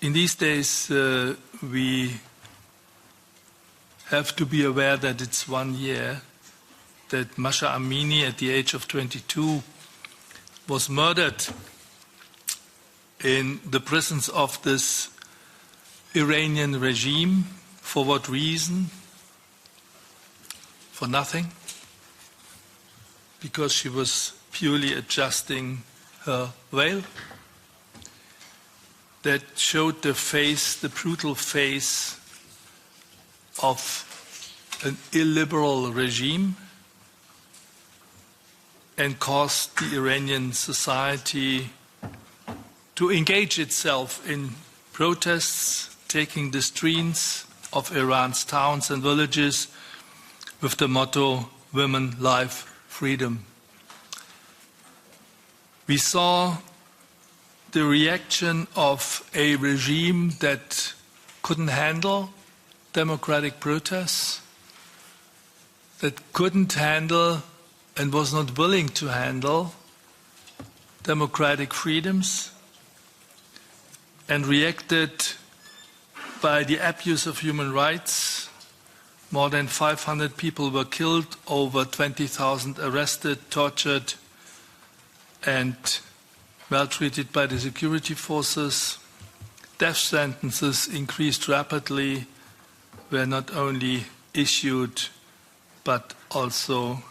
In these days, we have to be aware that it's 1 year that Mahsa Amini, at the age of 22, was murdered in the prisons of this Iranian regime. For what reason? For nothing. Because she was purely adjusting her veil. That showed the face, the brutal face of an illiberal regime and caused the Iranian society to engage itself in protests, taking the streets of Iran's towns and villages with the motto, "Women, Life, Freedom." We saw the reaction of a regime that couldn't handle democratic protests, that couldn't handle and was not willing to handle democratic freedoms, and reacted by the abuse of human rights. More than 500 people were killed, over 20,000 arrested, tortured, and maltreated by the security forces. Death sentences increased rapidly, were not only issued but also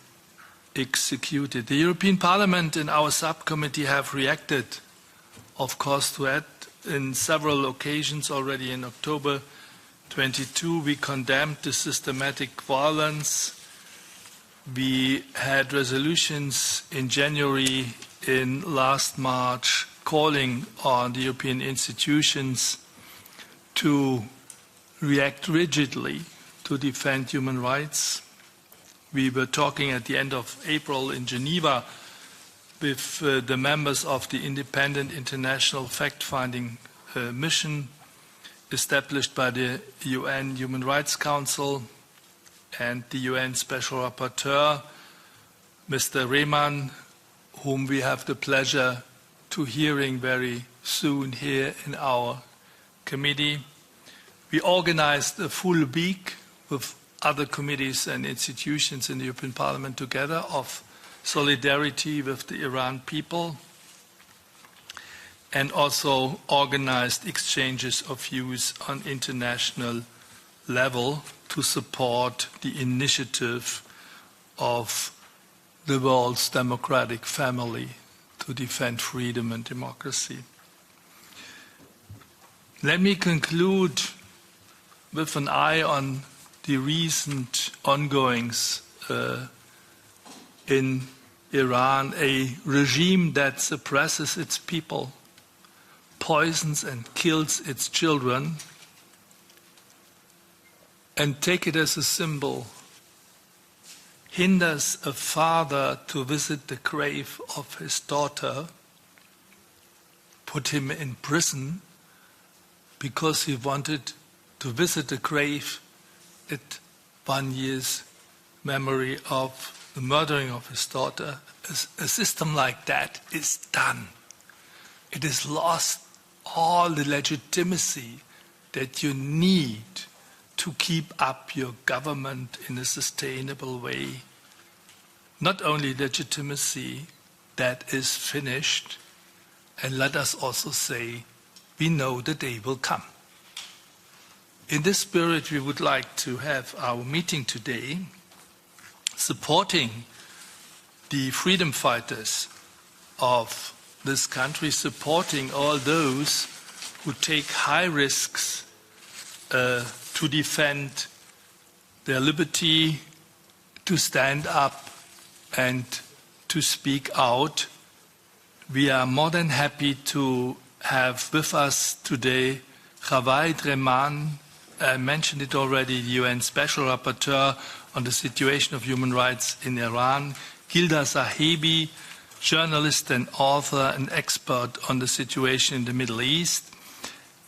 executed. The European Parliament and our subcommittee have reacted, of course, to that in several occasions. Already in October 22, we condemned the systematic violence. We had resolutions in January, in last March, calling on the European institutions to react rigidly to defend human rights. We were talking at the end of April in Geneva with the members of the independent international fact-finding mission established by the UN Human Rights Council and the UN Special Rapporteur, Mr. Rehman, whom we have the pleasure to hearing very soon here in our committee. We organized a full week with other committees and institutions in the European Parliament together of solidarity with the Iran people, and also organized exchanges of views on international level to support the initiative of the world's democratic family to defend freedom and democracy. Let me conclude with an eye on the recent ongoings in Iran, a regime that suppresses its people, poisons and kills its children, and take it as a symbol, hinders a father to visit the grave of his daughter, put him in prison because he wanted to visit the grave at 1 year's memory of the murdering of his daughter. A system like that is done. It has lost all the legitimacy that you need to keep up your government in a sustainable way. Not only legitimacy, that is finished, and let us also say, we know the day will come. In this spirit, we would like to have our meeting today, supporting the freedom fighters of this country, supporting all those who take high risks to defend their liberty, to stand up and to speak out. We are more than happy to have with us today Javaid Rehman, I mentioned it already, the UN Special Rapporteur on the situation of human rights in Iran, Gilda Sahebi, journalist and author and expert on the situation in the Middle East,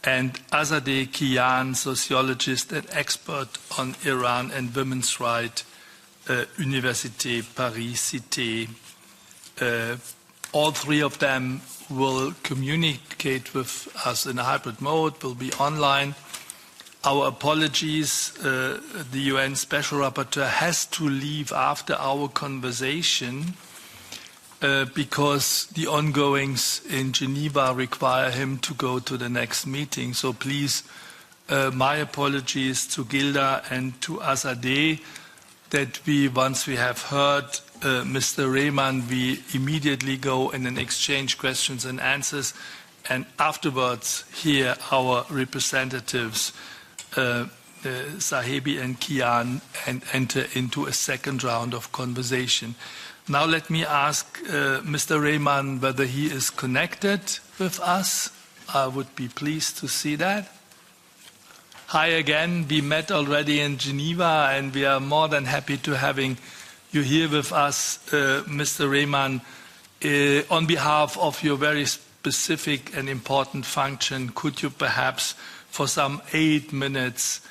and Azadeh Kian, sociologist and expert on Iran and women's rights, Université Paris Cité, All three of them will communicate with us in a hybrid mode, will be online. Our apologies, the UN Special Rapporteur has to leave after our conversation because the ongoings in Geneva require him to go to the next meeting. So please, my apologies to Gilda and to Azadeh that once we have heard Mr. Rehman, we immediately go in and exchange questions and answers, and afterwards hear our representatives, Sahebi and Kian, and enter into a second round of conversation. Now let me ask Mr. Rehman whether he is connected with us. I would be pleased to see that. Hi again. We met already in Geneva, and we are more than happy to having you here with us, Mr. Rehman. On behalf of your very specific and important function, could you perhaps, for some 8 minutes,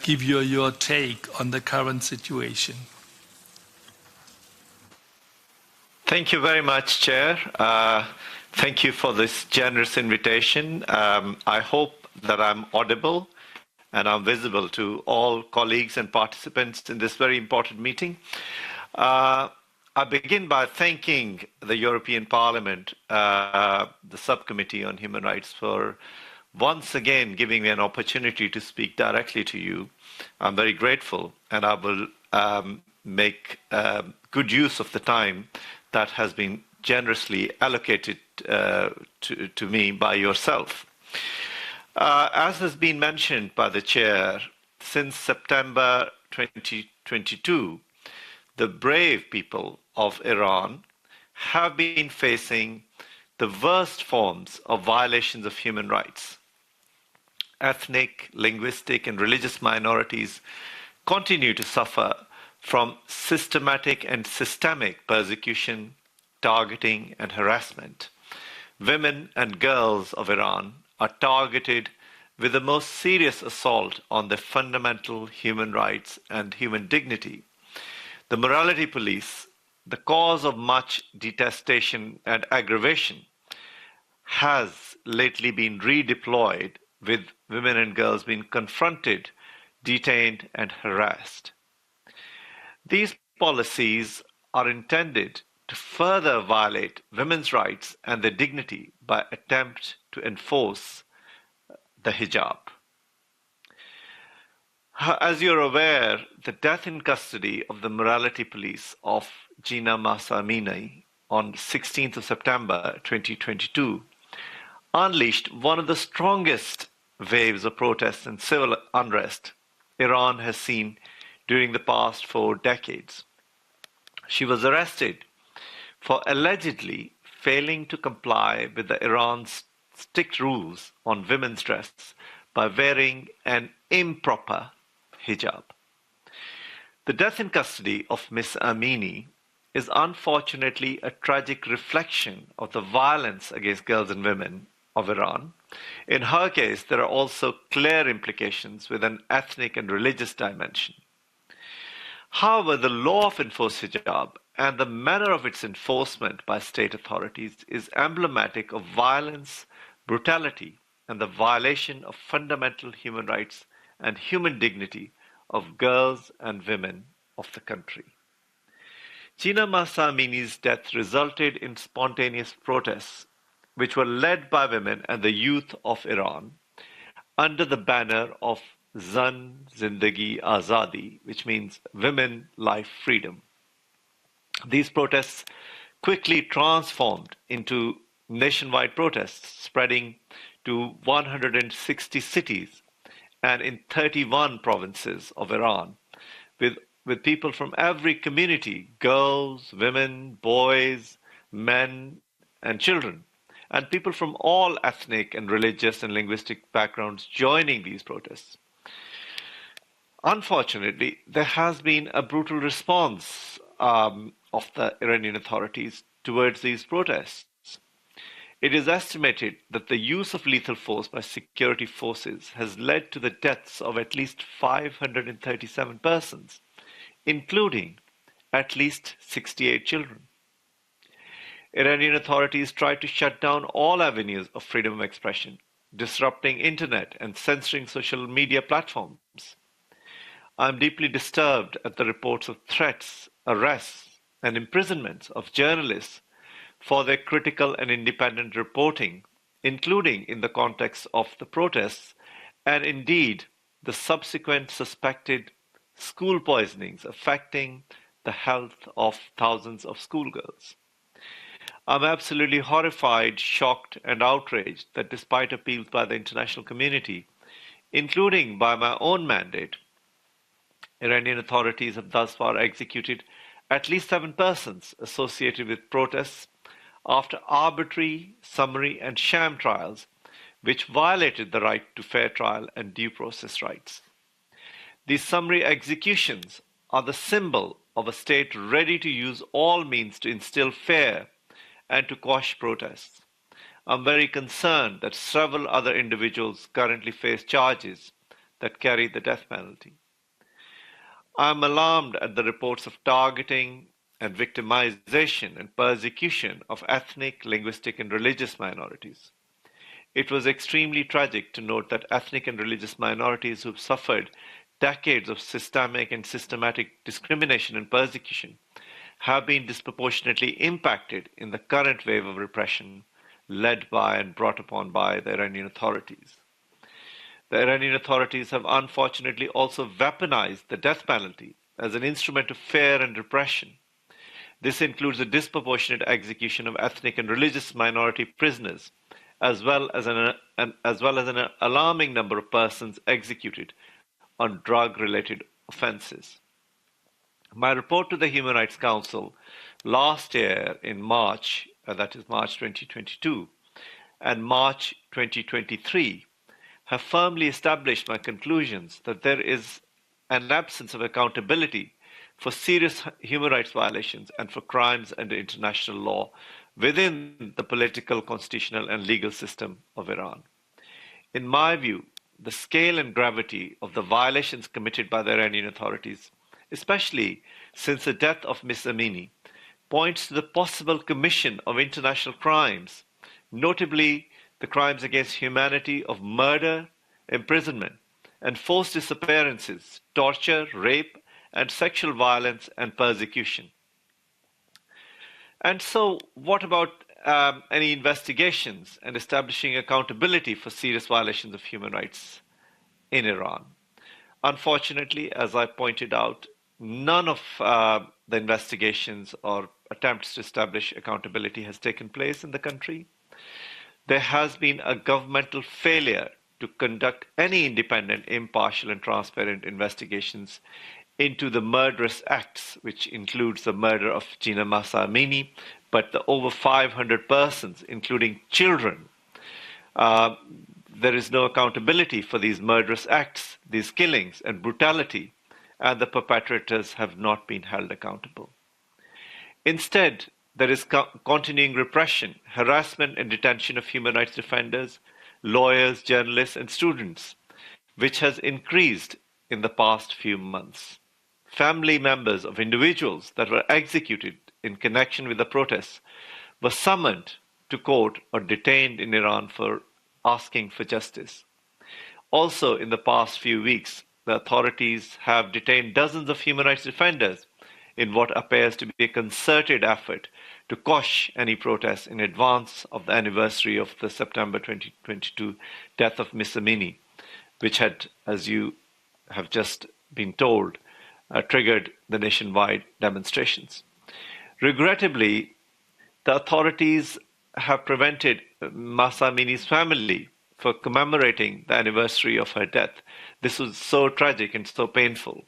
give your take on the current situation? Thank you very much, Chair. Thank you for this generous invitation. I hope that I'm audible and I'm visible to all colleagues and participants in this very important meeting. I begin by thanking the European Parliament, the Subcommittee on Human Rights, for once again giving me an opportunity to speak directly to you. I'm very grateful, and I will make good use of the time that has been generously allocated to me by yourself. As has been mentioned by the Chair, since September 2022, the brave people of Iran have been facing the worst forms of violations of human rights. Ethnic, linguistic, and religious minorities continue to suffer from systematic and systemic persecution, targeting, and harassment. Women and girls of Iran are targeted with the most serious assault on their fundamental human rights and human dignity. The morality police, the cause of much detestation and aggravation, has lately been redeployed, with women and girls being confronted, detained, and harassed. These policies are intended to further violate women's rights and their dignity by attempt to enforce the hijab. As you're aware, the death in custody of the morality police of Jina Mahsa Amini on 16th of September 2022 unleashed one of the strongest waves of protests and civil unrest Iran has seen during the past 4 decades. She was arrested for allegedly failing to comply with the Iran's strict rules on women's dress by wearing an improper hijab. The death in custody of Ms. Amini is unfortunately a tragic reflection of the violence against girls and women of Iran. In her case, there are also clear implications with an ethnic and religious dimension. However, the law of enforced hijab and the manner of its enforcement by state authorities is emblematic of violence, brutality, and the violation of fundamental human rights and human dignity of girls and women of the country. Jina Mahsa Amini's death resulted in spontaneous protests, which were led by women and the youth of Iran under the banner of Zan Zindagi Azadi, which means women, life, freedom. These protests quickly transformed into nationwide protests, spreading to 160 cities and in 31 provinces of Iran, with people from every community, girls, women, boys, men, and children, and people from all ethnic and religious and linguistic backgrounds joining these protests. Unfortunately, there has been a brutal response of the Iranian authorities towards these protests. It is estimated that the use of lethal force by security forces has led to the deaths of at least 537 persons, including at least 68 children. Iranian authorities tried to shut down all avenues of freedom of expression, disrupting internet and censoring social media platforms. I am deeply disturbed at the reports of threats, arrests, and imprisonments of journalists for their critical and independent reporting, including in the context of the protests, and indeed the subsequent suspected school poisonings affecting the health of thousands of schoolgirls. I'm absolutely horrified, shocked, and outraged that despite appeals by the international community, including by my own mandate, Iranian authorities have thus far executed at least 7 persons associated with protests after arbitrary, summary, and sham trials, which violated the right to fair trial and due process rights. These summary executions are the symbol of a state ready to use all means to instill fear and to quash protests. I'm very concerned that several other individuals currently face charges that carry the death penalty. I'm alarmed at the reports of targeting and victimization and persecution of ethnic, linguistic, and religious minorities. It was extremely tragic to note that ethnic and religious minorities who've suffered decades of systemic and systematic discrimination and persecution have been disproportionately impacted in the current wave of repression led by and brought upon by the Iranian authorities. The Iranian authorities have unfortunately also weaponized the death penalty as an instrument of fear and repression. This includes a disproportionate execution of ethnic and religious minority prisoners, as well as an alarming number of persons executed on drug-related offenses. My report to the Human Rights Council last year in March, that is March 2022, and March 2023, have firmly established my conclusions that there is an absence of accountability for serious human rights violations and for crimes under international law within the political, constitutional, and legal system of Iran. In my view, the scale and gravity of the violations committed by the Iranian authorities, especially since the death of Ms. Amini, points to the possible commission of international crimes, notably the crimes against humanity of murder, imprisonment, and forced disappearances, torture, rape, and sexual violence and persecution. And so, what about any investigations and establishing accountability for serious violations of human rights in Iran? Unfortunately, as I pointed out, none of the investigations or attempts to establish accountability has taken place in the country. There has been a governmental failure to conduct any independent, impartial, and transparent investigations into the murderous acts, which includes the murder of Jina Mahsa Amini, but the over 500 persons, including children. There is no accountability for these murderous acts, these killings, and brutality, and the perpetrators have not been held accountable. Instead, there is continuing repression, harassment, and detention of human rights defenders, lawyers, journalists, and students, which has increased in the past few months. Family members of individuals that were executed in connection with the protests were summoned to court or detained in Iran for asking for justice. Also, in the past few weeks, the authorities have detained dozens of human rights defenders in what appears to be a concerted effort to quash any protests in advance of the anniversary of the September 2022 death of Ms. Amini, which had, as you have just been told, triggered the nationwide demonstrations. Regrettably, the authorities have prevented Mahsa Amini's family for commemorating the anniversary of her death. This was so tragic and so painful.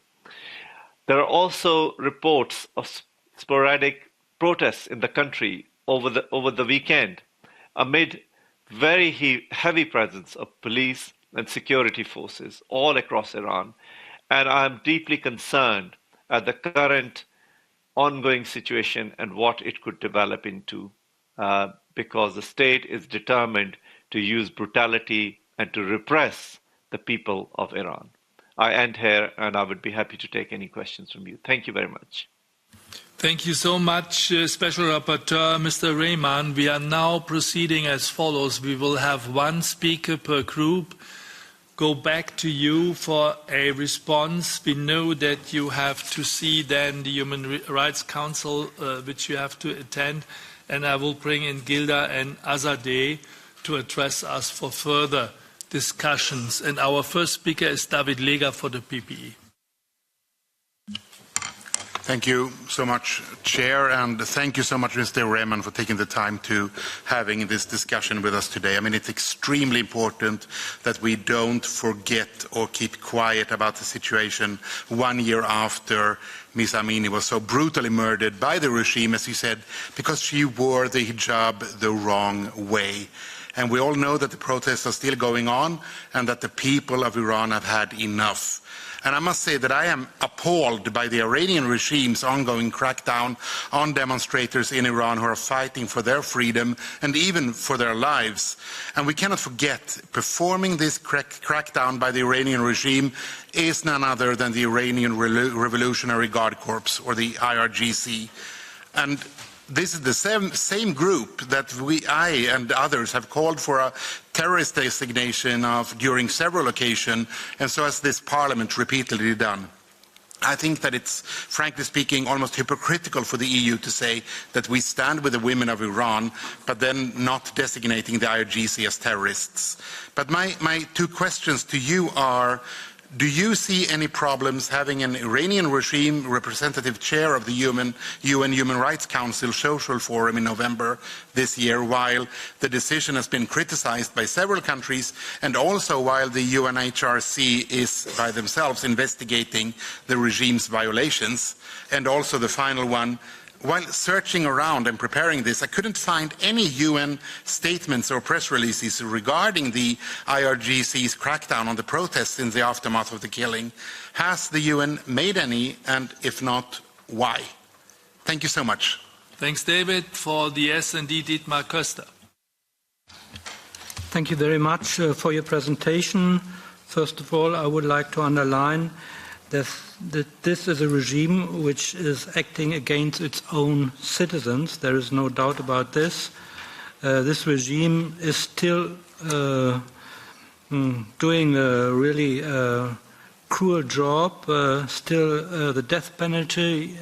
There are also reports of sporadic protests in the country over the weekend amid very heavy presence of police and security forces all across Iran. And I am deeply concerned at the current ongoing situation and what it could develop into, because the state is determined to use brutality and to repress the people of Iran. I end here, and I would be happy to take any questions from you. Thank you very much. Thank you so much, Special Rapporteur, Mr. Rehman. We are now proceeding as follows. We will have one speaker per group. Go back to you for a response. We know that you have to see then the Human Rights Council, which you have to attend, and I will bring in Gilda and Azadeh to address us for further discussions. And our first speaker is David Lega for the PPE. Thank you so much, Chair, and thank you so much, Mr. Rehman, for taking the time to having this discussion with us today. I mean, it's extremely important that we don't forget or keep quiet about the situation 1 year after Ms. Amini was so brutally murdered by the regime, as you said, because she wore the hijab the wrong way. And we all know that the protests are still going on and that the people of Iran have had enough. And I must say that I am appalled by the Iranian regime's ongoing crackdown on demonstrators in Iran who are fighting for their freedom and even for their lives. And we cannot forget, performing this crackdown by the Iranian regime is none other than the Iranian Revolutionary Guard Corps, or the IRGC. And this is the same group that I and others have called for a terrorist designation of during several occasions, and so has this Parliament repeatedly done. I think that it's, frankly speaking, almost hypocritical for the EU to say that we stand with the women of Iran, but then not designating the IRGC as terrorists. But my two questions to you are, do you see any problems having an Iranian regime representative chair of the UN Human Rights Council Social Forum in November this year, while the decision has been criticized by several countries, and also while the UNHRC is by themselves investigating the regime's violations? And also the final one, while searching around and preparing this, I couldn't find any UN statements or press releases regarding the IRGC's crackdown on the protests in the aftermath of the killing. Has the UN made any, and if not, why? Thank you so much. Thanks, David. For the S&D, Dietmar Köster. Thank you very much for your presentation. First of all, I would like to underline that this is a regime which is acting against its own citizens. There is no doubt about this. This regime is still doing a really cruel job. Still, the death penalty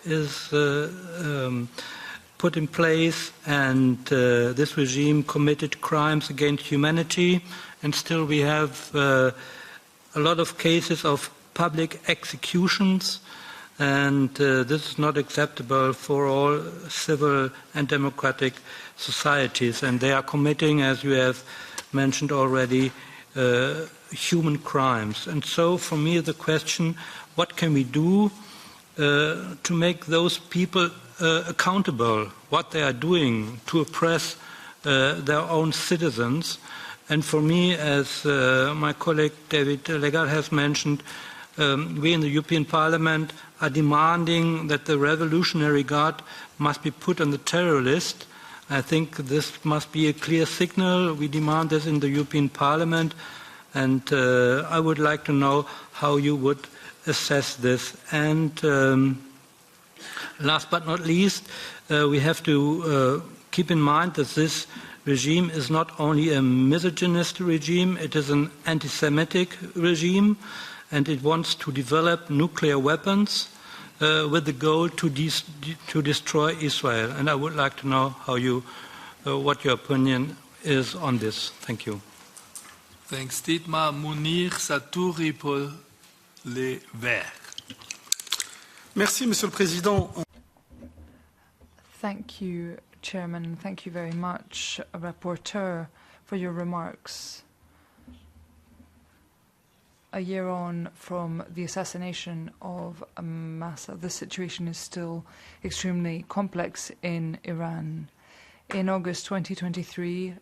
is put in place, and this regime committed crimes against humanity. And still, we have a lot of cases of public executions, and this is not acceptable for all civil and democratic societies. And they are committing, as you have mentioned already, human crimes. And so, for me, the question, what can we do to make those people accountable, what they are doing to oppress their own citizens? And for me, as my colleague David Lega has mentioned, we in the European Parliament are demanding that the Revolutionary Guard must be put on the terror list. I think this must be a clear signal. We demand this in the European Parliament, and I would like to know how you would assess this. And last but not least, we have to keep in mind that this regime is not only a misogynist regime, it is an anti-Semitic regime, and it wants to develop nuclear weapons with the goal to destroy Israel. And I would like to know how what your opinion is on this. Thank you. Thanks, Dietmar. Munir Satouri pour les Verts. Merci, Monsieur le Président. Thank you, Chairman. Thank you very much, Rapporteur, for your remarks. A year on from the assassination of Mahsa, the situation is still extremely complex in Iran. In August 2023,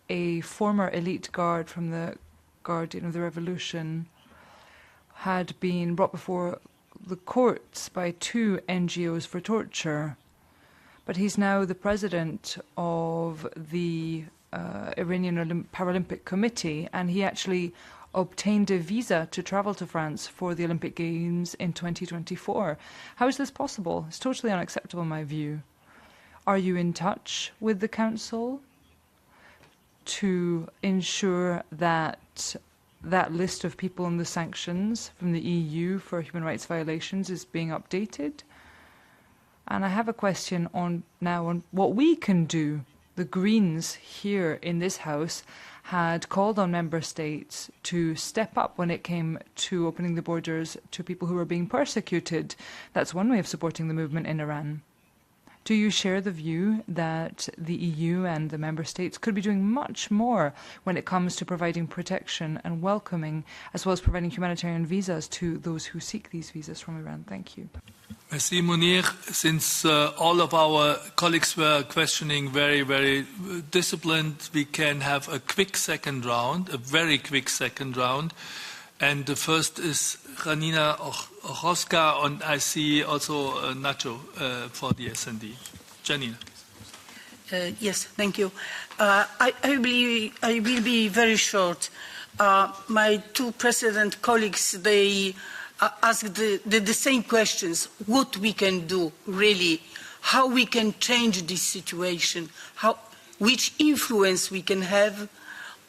a former elite guard from the Guardian of the Revolution had been brought before the courts by 2 NGOs for torture. But he's now the president of the Iranian Paralympic Committee, and he actually obtained a visa to travel to France for the Olympic Games in 2024. How is this possible? It's totally unacceptable in my view. Are you in touch with the Council to ensure that that list of people in the sanctions from the EU for human rights violations is being updated? And I have a question on what we can do. The Greens here in this House had called on member states to step up when it came to opening the borders to people who were being persecuted. That's one way of supporting the movement in Iran. Do you share the view that the EU and the member states could be doing much more when it comes to providing protection and welcoming, as well as providing humanitarian visas to those who seek these visas from Iran? Thank you. Merci, Munir. Since all of our colleagues were questioning very, very disciplined, we can have a quick second round, a very quick second round. And the first is Janina Ochowska, and I see also Nacho for the S&D. Janina. Yes, thank you. I will be very short. My two precedent colleagues, they asked the same questions. What we can do, really, how we can change this situation, which influence we can have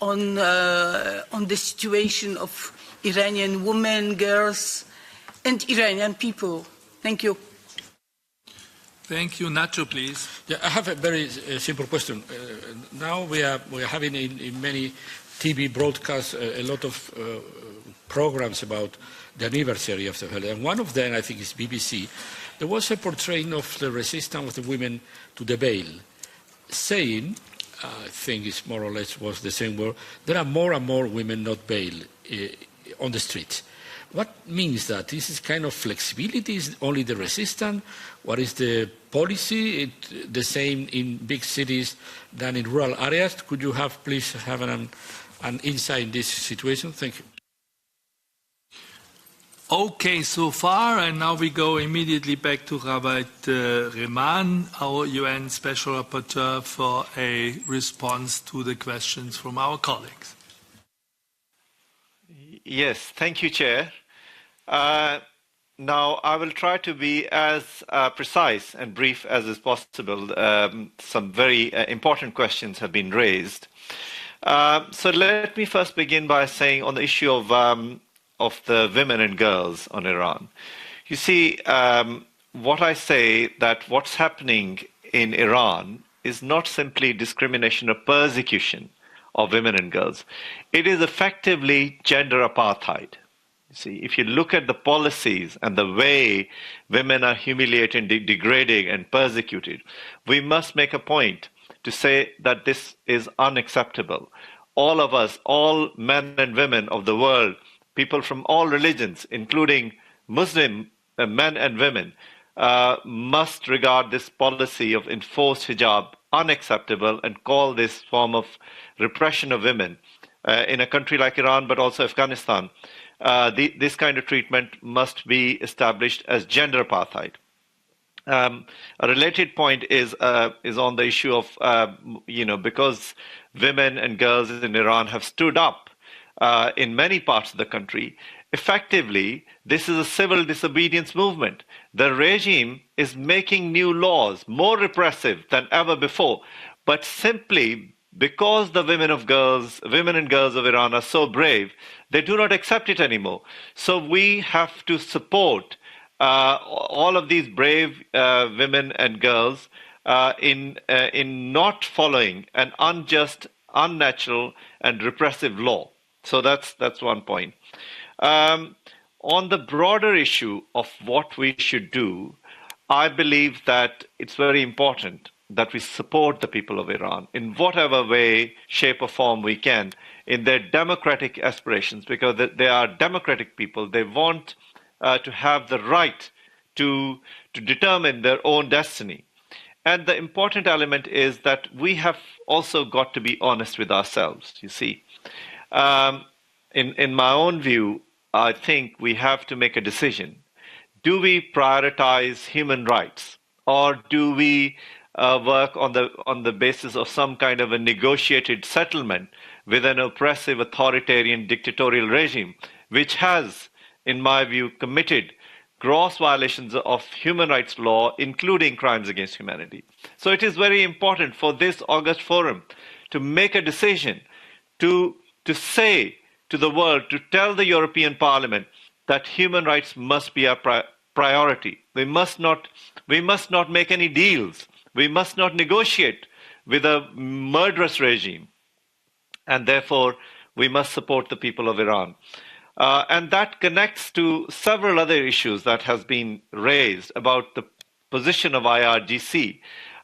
on the situation of Iranian women, girls, and Iranian people. Thank you. Thank you. Nacho, please. Yeah, I have a very simple question. Now we are having in many TV broadcasts a lot of programs about the anniversary of the holiday. And one of them, I think, is BBC. There was a portrayal of the resistance of the women to the bail, saying, I think it's more or less was the same word, there are more and more women not bailed on the street. What means that? This is kind of flexibility, is only the resistance? What is the policy? The same in big cities than in rural areas? Could you please have an insight in this situation? Thank you. Okay, so far, and now we go immediately back to Javaid Rehman, our UN Special Rapporteur, for a response to the questions from our colleagues. Yes, thank you, Chair. Now, I will try to be as precise and brief as is possible. Some very important questions have been raised. So let me first begin by saying on the issue of the women and girls on Iran. You see, what I say that what's happening in Iran is not simply discrimination or persecution of women and girls. It is effectively gender apartheid. You see, if you look at the policies and the way women are humiliated, degraded, and persecuted, we must make a point to say that this is unacceptable. All of us, all men and women of the world, people from all religions, including Muslim men and women, must regard this policy of enforced hijab unacceptable and call this form of repression of women in a country like Iran, but also Afghanistan. This kind of treatment must be established as gender apartheid. A related point is on the issue of, because women and girls in Iran have stood up in many parts of the country, effectively, this is a civil disobedience movement. The regime is making new laws, more repressive than ever before, but simply because the women and girls of Iran are so brave, they do not accept it anymore. So we have to support all of these brave women and girls in not following an unjust, unnatural, and repressive law. So that's one point. On the broader issue of what we should do, I believe that it's very important that we support the people of Iran in whatever way, shape, or form we can in their democratic aspirations, because they are democratic people. They want to have the right to determine their own destiny. And the important element is that we have also got to be honest with ourselves, you see. In my own view, I think we have to make a decision. Do we prioritize human rights, or do we work on the basis of some kind of a negotiated settlement with an oppressive, authoritarian, dictatorial regime, which has, in my view, committed gross violations of human rights law, including crimes against humanity. So it is very important for this August Forum to make a decision to say to the world, to tell the European Parliament that human rights must be our priority. We must not make any deals. We must not negotiate with a murderous regime. And therefore, we must support the people of Iran. And that connects to several other issues that has been raised about the position of IRGC.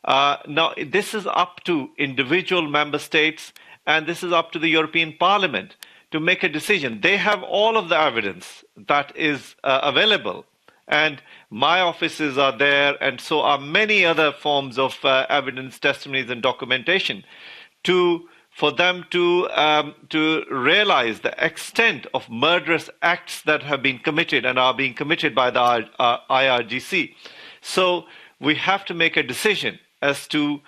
Now, this is up to individual member states, and this is up to the European Parliament to make a decision. They have all of the evidence that is available, and my offices are there, and so are many other forms of evidence, testimonies, and documentation for them to realize the extent of murderous acts that have been committed and are being committed by the IRGC. So we have to make a decision as to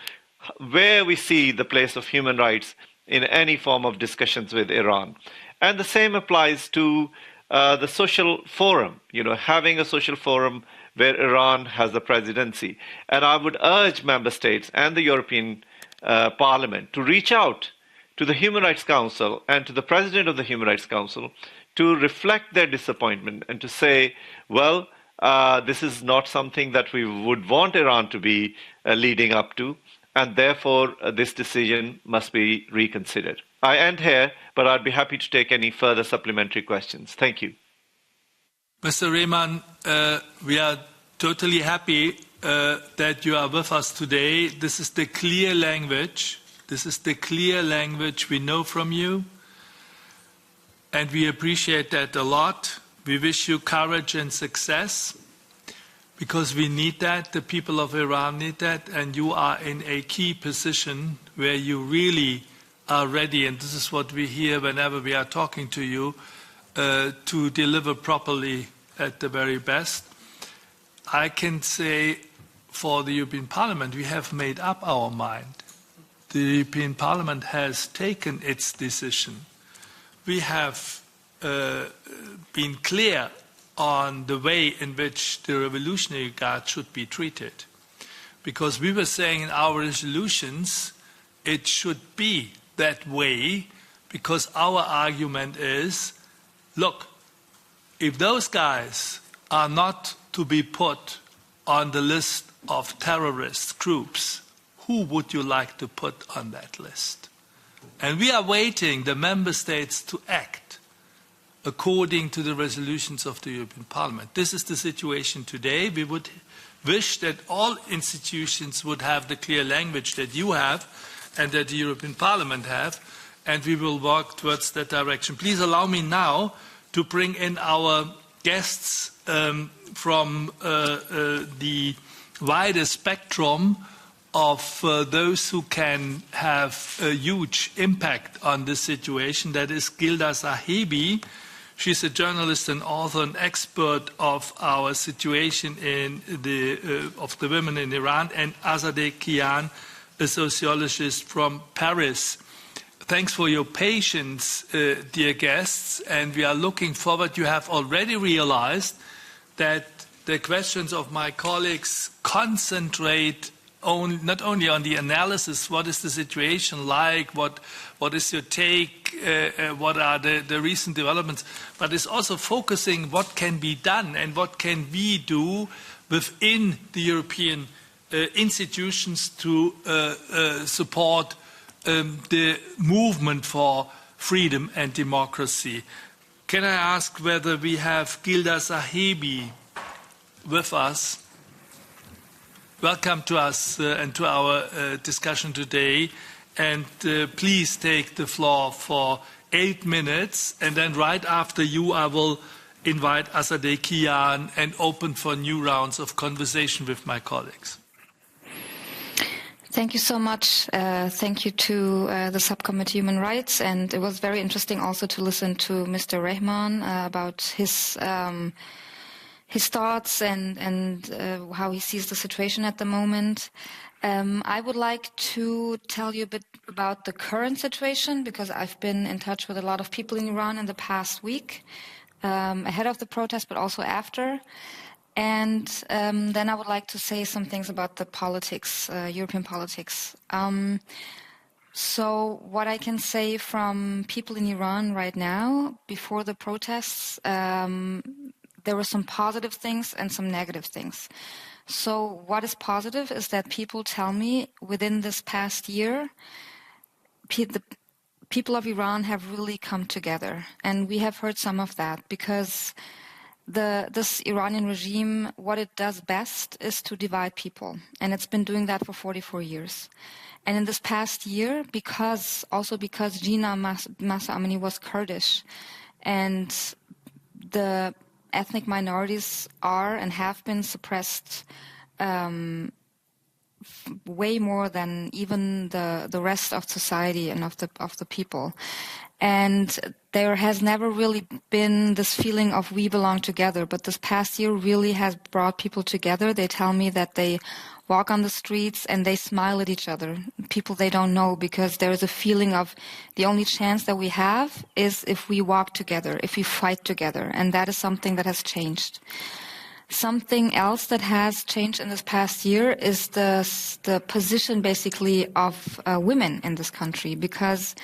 where we see the place of human rights in any form of discussions with Iran. And the same applies to the social forum, having a social forum where Iran has the presidency. And I would urge member states and the European Parliament to reach out to the Human Rights Council and to the President of the Human Rights Council to reflect their disappointment and to say, well, this is not something that we would want Iran to be leading up to, and therefore this decision must be reconsidered. I end here, but I'd be happy to take any further supplementary questions. Thank you. Mr. Rehman, we are totally happy that you are with us today. This is the clear language. This is the clear language we know from you, and we appreciate that a lot. We wish you courage and success, because we need that, the people of Iran need that, and you are in a key position where you really are ready, and this is what we hear whenever we are talking to you, to deliver properly at the very best. I can say for the European Parliament, we have made up our mind. The European Parliament has taken its decision. We have been clear on the way in which the Revolutionary Guard should be treated. Because we were saying in our resolutions, it should be that way, because our argument is, look, if those guys are not to be put on the list of terrorist groups, who would you like to put on that list? And we are waiting the member states to act according to the resolutions of the European Parliament. This is the situation today. We would wish that all institutions would have the clear language that you have and that the European Parliament have, and we will work towards that direction. Please allow me now to bring in our guests from the wider spectrum of those who can have a huge impact on this situation. That is Gilda Sahebi. She's a journalist and author and expert of our situation in of the women in Iran, and Azadeh Kian, a sociologist from Paris. Thanks for your patience, dear guests, and we are looking forward. You have already realized that the questions of my colleagues concentrate not only on the analysis, what is the situation like, what is your take, what are the recent developments, but it's also focusing what can be done and what can we do within the European institutions to support the movement for freedom and democracy. Can I ask whether we have Gilda Sahebi with us? Welcome to us and to our discussion today. And please take the floor for 8 minutes. And then right after you, I will invite Azadeh Kian and open for new rounds of conversation with my colleagues. Thank you so much. Thank you to the Subcommittee Human Rights. And it was very interesting also to listen to Mr. Rehman about his his thoughts and how he sees the situation at the moment. I would like to tell you a bit about the current situation, because I've been in touch with a lot of people in Iran in the past week, ahead of the protest, but also after. And then I would like to say some things about the politics, European politics. So what I can say from people in Iran right now, before the protests, there were some positive things and some negative things. So what is positive is that people tell me within this past year, the people of Iran have really come together. And we have heard some of that, because this Iranian regime, what it does best is to divide people. And it's been doing that for 44 years. And in this past year, because Jina Mahsa Amini was Kurdish, and the ethnic minorities are and have been suppressed way more than even the rest of society and of the people. And there has never really been this feeling of we belong together, but this past year really has brought people together. They tell me that they walk on the streets and they smile at each other, people they don't know, because there is a feeling of the only chance that we have is if we walk together, if we fight together, and that is something that has changed. Something else that has changed in this past year is the position basically of women in this country, because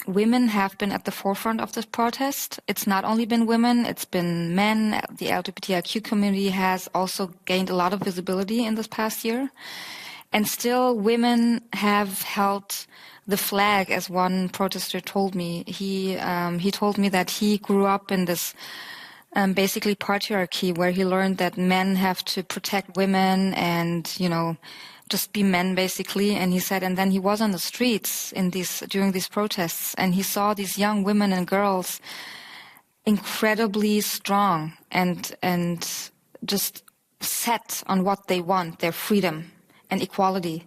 women have been at the forefront of this protest. It's not only been women, it's been men. The LGBTIQ community has also gained a lot of visibility in this past year. And still women have held the flag, as one protester told me. He told me that he grew up in this basically patriarchy, where he learned that men have to protect women and, just be men basically. And he said, and then he was on the streets during these protests, and he saw these young women and girls incredibly strong and just set on what they want, their freedom and equality.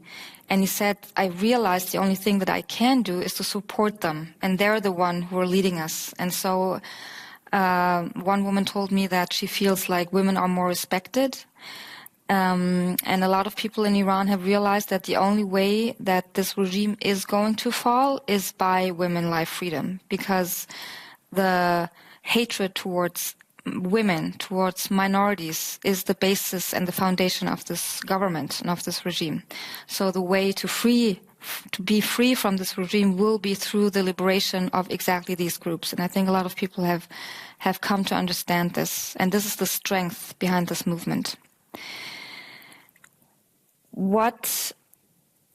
And he said, I realized the only thing that I can do is to support them, and they're the one who are leading us. And so one woman told me that she feels like women are more respected. And a lot of people in Iran have realized that the only way that this regime is going to fall is by women life freedom, because the hatred towards women, towards minorities, is the basis and the foundation of this government and of this regime. So the way to be free from this regime will be through the liberation of exactly these groups. And I think a lot of people have come to understand this. And this is the strength behind this movement. What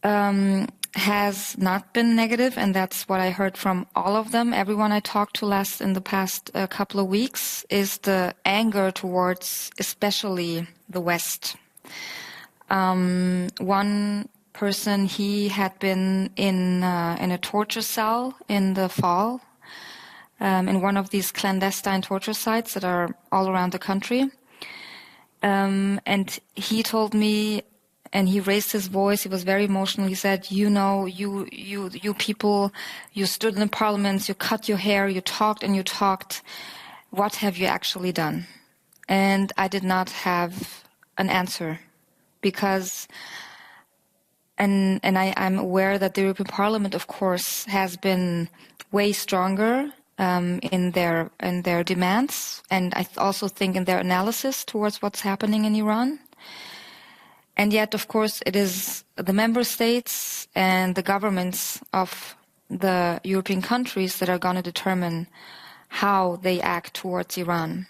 has not been negative, and that's what I heard from all of them, everyone I talked to in the past couple of weeks, is the anger towards especially the West. One person, he had been in a torture cell in the fall, in one of these clandestine torture sites that are all around the country. And he told me, and he raised his voice, he was very emotional. He said, you people, you stood in the parliaments, you cut your hair, you talked and you talked. What have you actually done? And I did not have an answer, because, and I'm aware that the European Parliament, of course, has been way stronger in their demands, and I also think in their analysis towards what's happening in Iran. And yet, of course, it is the member states and the governments of the European countries that are going to determine how they act towards Iran.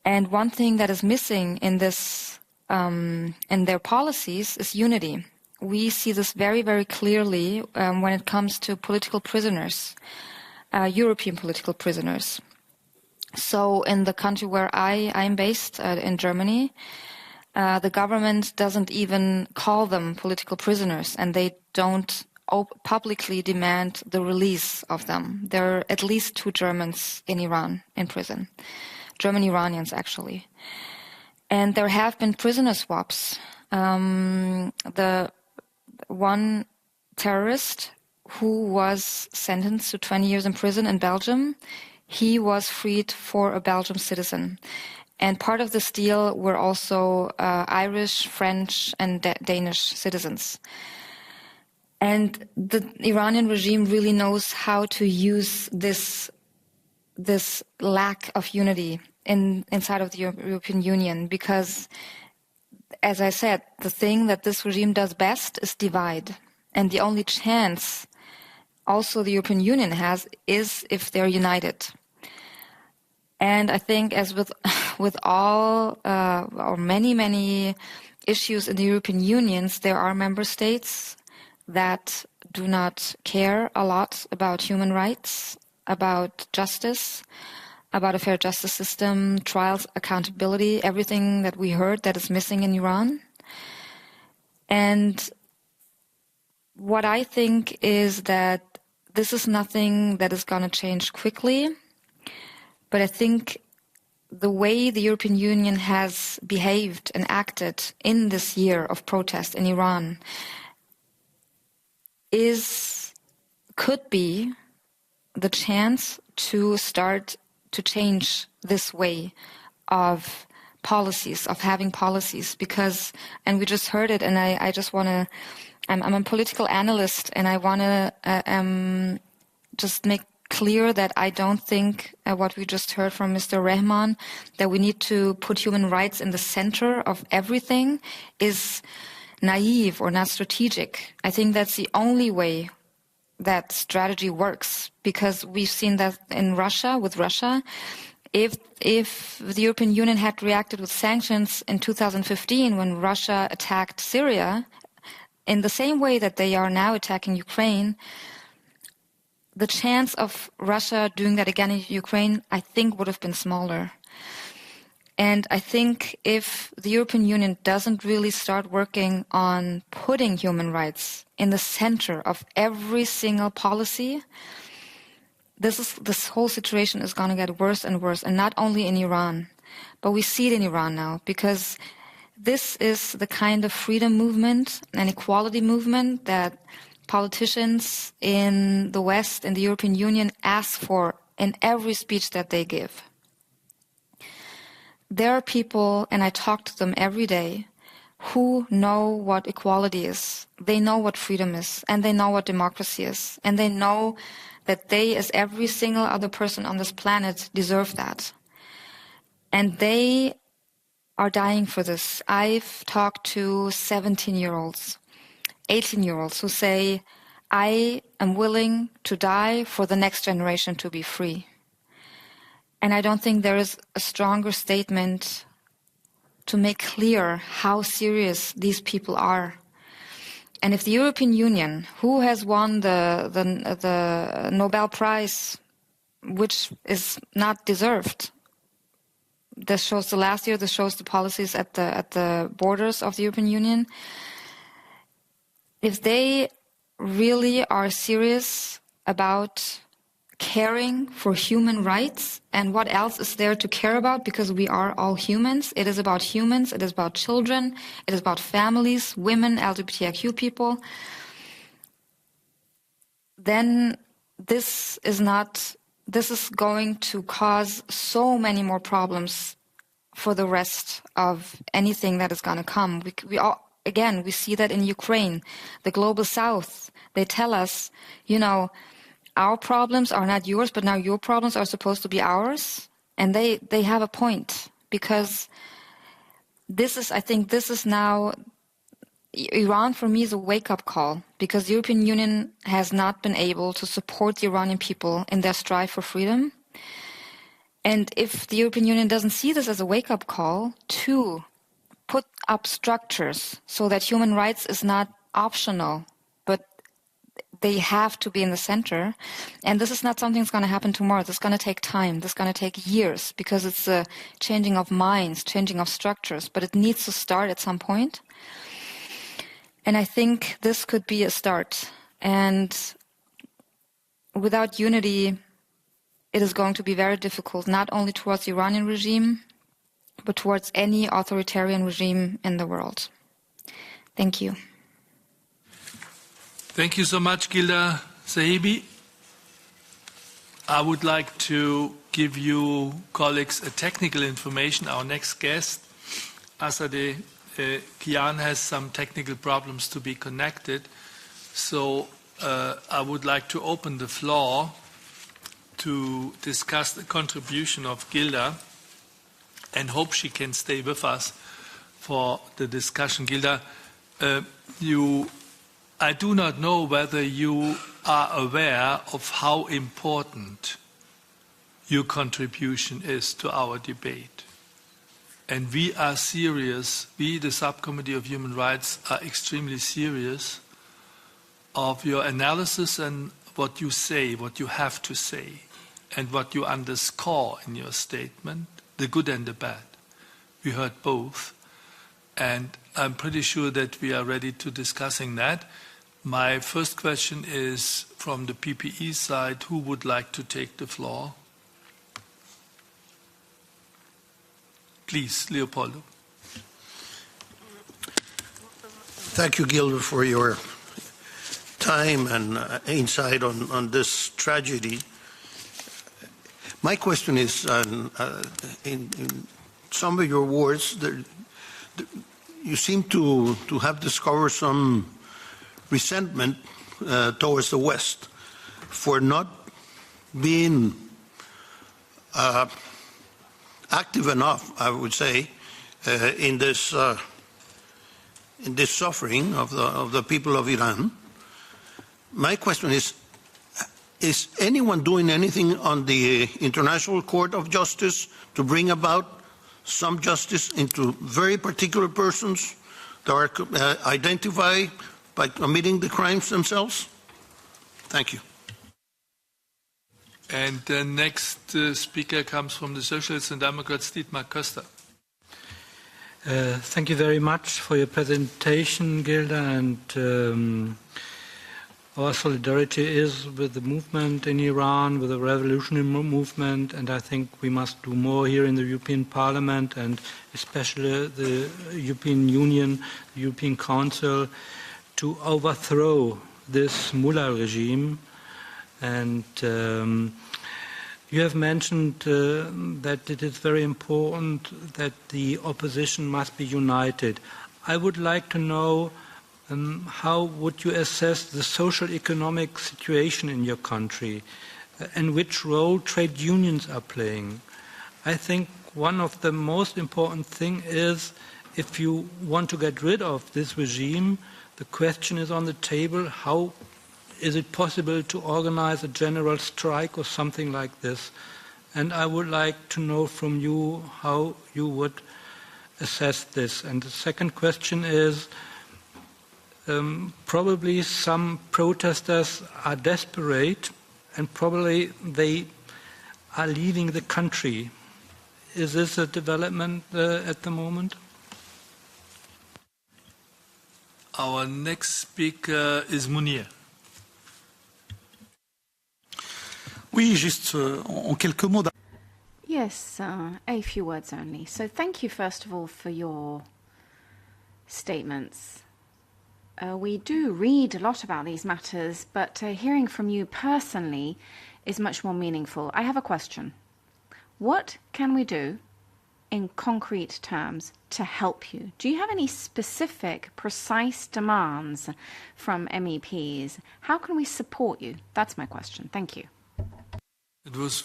And one thing that is missing in this, in their policies, is unity. We see this very, very clearly when it comes to political prisoners, European political prisoners. So in the country where I'm based, in Germany, the government doesn't even call them political prisoners, and they don't publicly demand the release of them. There are at least 2 Germans in Iran in prison, German Iranians actually. And there have been prisoner swaps. The one terrorist who was sentenced to 20 years in prison in Belgium, he was freed for a Belgian citizen. And part of this deal were also Irish, French, and Danish citizens. And the Iranian regime really knows how to use this lack of unity inside of the European Union, because, as I said, the thing that this regime does best is divide. And the only chance also the European Union has is if they're united. And I think, as with all or many issues in the European Union, there are member states that do not care a lot about human rights, about justice, about a fair justice system, trials, accountability, everything that we heard that is missing in Iran. And what I think is that this is nothing that is going to change quickly, but I think the way the European Union has behaved and acted in this year of protest in Iran could be the chance to start to change this way of policies, of having policies, because, and we just heard it, and I just want to, I'm a political analyst, and I want to just make clear that I don't think what we just heard from Mr. Rehman, that we need to put human rights in the center of everything, is naive or not strategic. I think that's the only way that strategy works, because we've seen that in Russia, with Russia. If the European Union had reacted with sanctions in 2015 when Russia attacked Syria, in the same way that they are now attacking Ukraine, the chance of Russia doing that again in Ukraine, I think, would have been smaller. And I think if the European Union doesn't really start working on putting human rights in the center of every single policy, this whole situation is going to get worse and worse, and not only in Iran, but we see it in Iran now, because this is the kind of freedom movement and equality movement that politicians in the West, in the European Union, ask for in every speech that they give. There are people, and I talk to them every day, who know what equality is. They know what freedom is, and they know what democracy is, and they know that they, as every single other person on this planet, deserve that. And they are dying for this. I've talked to 17-year-olds, 18-year-olds who say, I am willing to die for the next generation to be free. And I don't think there is a stronger statement to make clear how serious these people are. And if the European Union, who has won the Nobel Prize, which is not deserved, this shows the last year, this shows the policies at the borders of the European Union, if they really are serious about caring for human rights, and what else is there to care about, because we are all humans. It is about humans, it is about children, it is about families, women, LGBTIQ people. Then this is going to cause so many more problems for the rest of anything that is going to come. We see that in Ukraine, the global South. They tell us, our problems are not yours, but now your problems are supposed to be ours. And they have a point, because I think this is now, Iran for me is a wake-up call, because the European Union has not been able to support the Iranian people in their strive for freedom. And if the European Union doesn't see this as a wake-up call to put up structures so that human rights is not optional, but they have to be in the center. And this is not something that's going to happen tomorrow. This is going to take time. This is going to take years, because it's a changing of minds, changing of structures. But it needs to start at some point. And I think this could be a start. And without unity, it is going to be very difficult, not only towards the Iranian regime, but towards any authoritarian regime in the world. Thank you. Thank you so much, Gilda Sahebi. I would like to give you, colleagues, a technical information. Our next guest, Azadeh Kian, has some technical problems to be connected. So I would like to open the floor to discuss the contribution of Gilda and hope she can stay with us for the discussion. Gilda, I do not know whether you are aware of how important your contribution is to our debate. And we are serious, we, the Subcommittee of Human Rights, are extremely serious of your analysis and what you say, what you have to say, and what you underscore in your statement, the good and the bad. We heard both. And I'm pretty sure that we are ready to discussing that. My first question is from the PPE side. Who would like to take the floor? Please, Leopoldo. Thank you, Gilda, for your time and insight on this tragedy. My question is, in some of your words, you seem to have discovered some resentment towards the West for not being active enough, I would say, in this suffering of the people of Iran. My question is anyone doing anything on the International Court of Justice to bring about some justice into very particular persons that are identified by committing the crimes themselves? Thank you. And the next speaker comes from the Socialists and Democrats, Dietmar Köster. Thank you very much for your presentation, Gilda, and our solidarity is with the movement in Iran, with the revolutionary movement, and I think we must do more here in the European Parliament and especially the European Union, the European Council, to overthrow this mullah regime. And you have mentioned that it is very important that the opposition must be united. I would like to know how would you assess the social economic situation in your country and which role trade unions are playing? I think one of the most important things is if you want to get rid of this regime, the question is on the table, how is it possible to organize a general strike or something like this? And I would like to know from you how you would assess this. And the second question is, probably some protesters are desperate and probably they are leaving the country. Is this a development at the moment? Our next speaker is Munir. Oui, juste en quelques mots. Yes, a few words only. So thank you, first of all, for your statements. We do read a lot about these matters, but hearing from you personally is much more meaningful. I have a question. What can we do in concrete terms to help you? Do you have any specific, precise demands from MEPs? How can we support you? That's my question. Thank you. It was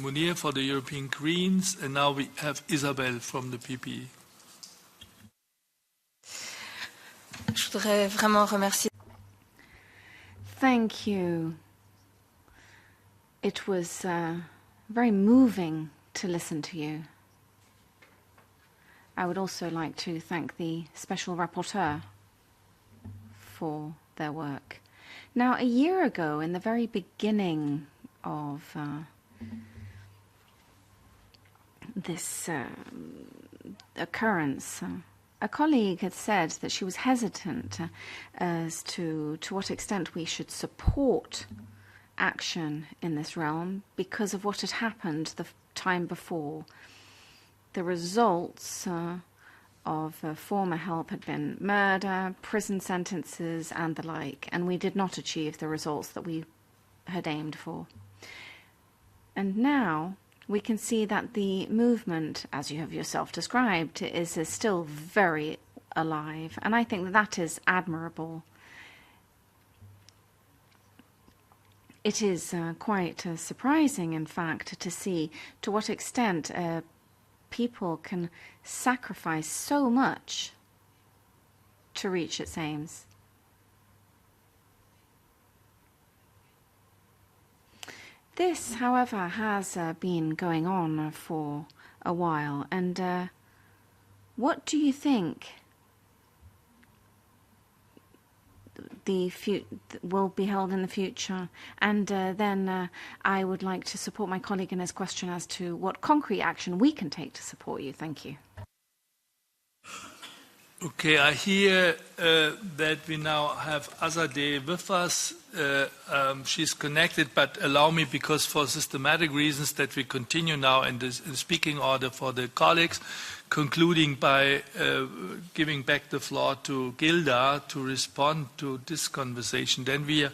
Munir for the European Greens, and now we have Isabel from the PPE. Je voudrais vraiment remercier. Thank you. It was very moving to listen to you. I would also like to thank the Special Rapporteur for their work. Now, a year ago, in the very beginning of this occurrence, a colleague had said that she was hesitant as to what extent we should support action in this realm because of what had happened the time before. The results of former help had been murder, prison sentences, and the like, and we did not achieve the results that we had aimed for. And now we can see that the movement, as you have yourself described, is still very alive. And I think that is admirable. It is quite surprising, in fact, to see to what extent people can sacrifice so much to reach its aims. This, however, has been going on for a while. And what do you think will be held in the future? And then I would like to support my colleague in his question as to what concrete action we can take to support you. Thank you. Okay, I hear that we now have Azadeh with us. She's connected, but allow me, because for systematic reasons, that we continue now in the speaking order for the colleagues, concluding by giving back the floor to Gilda to respond to this conversation. Then we are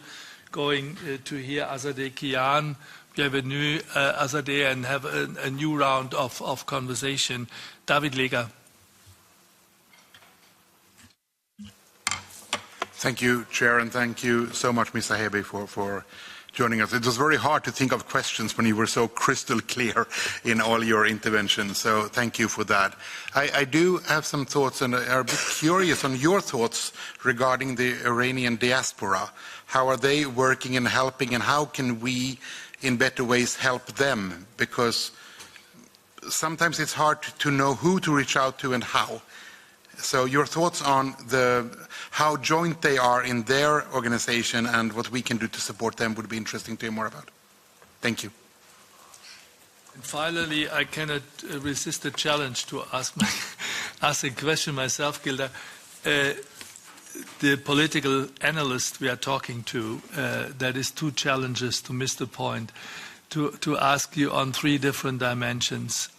going to hear Azadeh Kian, bienvenue Azadeh, and have a new round of conversation. David Lega. Thank you, Chair, and thank you so much, Ms. Sahebi, for joining us. It was very hard to think of questions when you were so crystal clear in all your interventions, so thank you for that. I do have some thoughts, and I'm a bit curious on your thoughts regarding the Iranian diaspora. How are they working and helping, and how can we, in better ways, help them? Because sometimes it's hard to know who to reach out to and how. So your thoughts on how joint they are in their organization and what we can do to support them would be interesting to hear more about. Thank you. And finally, I cannot resist the challenge to ask a question myself, Gilda. The political analyst we are talking to, that is two challenges to miss the point, to ask you on three different dimensions.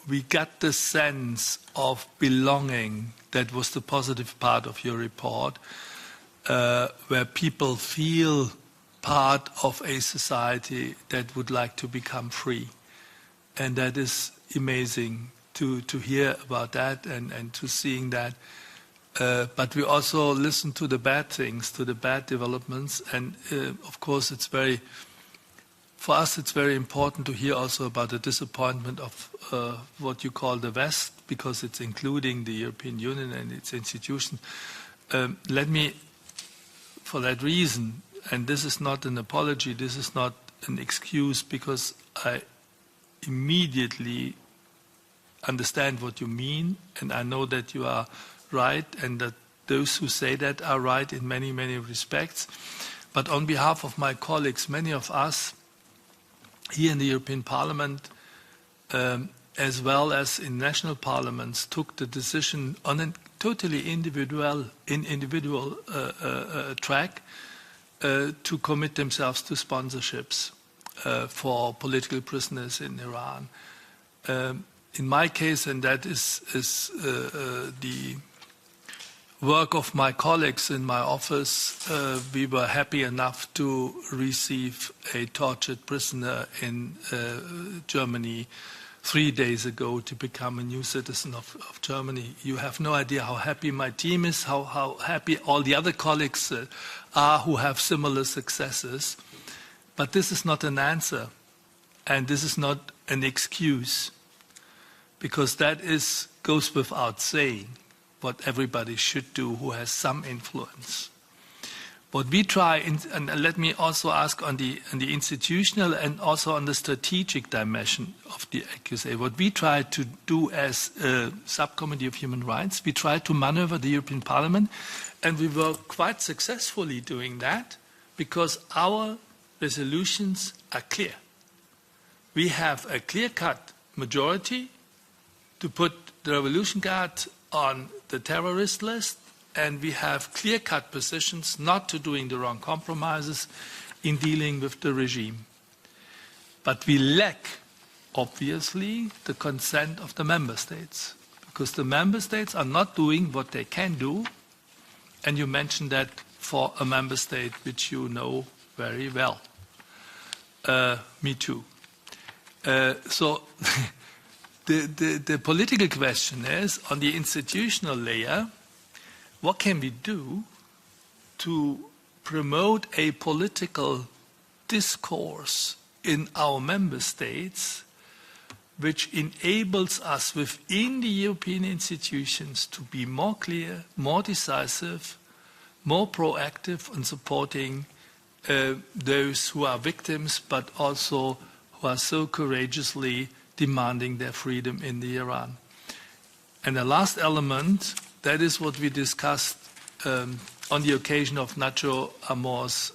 We got the sense of belonging, that was the positive part of your report, where people feel part of a society that would like to become free. And that is amazing to hear about that and to seeing that. But we also listen to the bad things, to the bad developments. And of course, for us, it's very important to hear also about the disappointment of what you call the West, because it's including the European Union and its institutions. Let me, for that reason, and this is not an apology, this is not an excuse, because I immediately understand what you mean, and I know that you are right, and that those who say that are right in many, many respects. But on behalf of my colleagues, many of us here in the European Parliament, as well as in national parliaments, took the decision on a totally individual track to commit themselves to sponsorships for political prisoners in Iran. In my case, and that is the work of my colleagues in my office, we were happy enough to receive a tortured prisoner in Germany 3 days ago to become a new citizen of Germany. You have no idea how happy my team is, how happy all the other colleagues are who have similar successes. But this is not an answer, and this is not an excuse, because that goes without saying what everybody should do who has some influence. What we try, and let me also ask on the institutional and also on the strategic dimension of the accusation, what we try to do as a subcommittee of human rights, we try to maneuver the European Parliament, and we were quite successfully doing that because our resolutions are clear. We have a clear-cut majority to put the Revolution Guard on the terrorist list, and we have clear-cut positions not to doing the wrong compromises in dealing with the regime. But we lack, obviously, the consent of the member states, because the member states are not doing what they can do, and you mentioned that for a member state which you know very well. Me too. So the political question is, on the institutional layer, what can we do to promote a political discourse in our member states which enables us within the European institutions to be more clear, more decisive, more proactive in supporting those who are victims, but also who are so courageously demanding their freedom in Iran. And the last element, that is what we discussed on the occasion of Nacho Amor's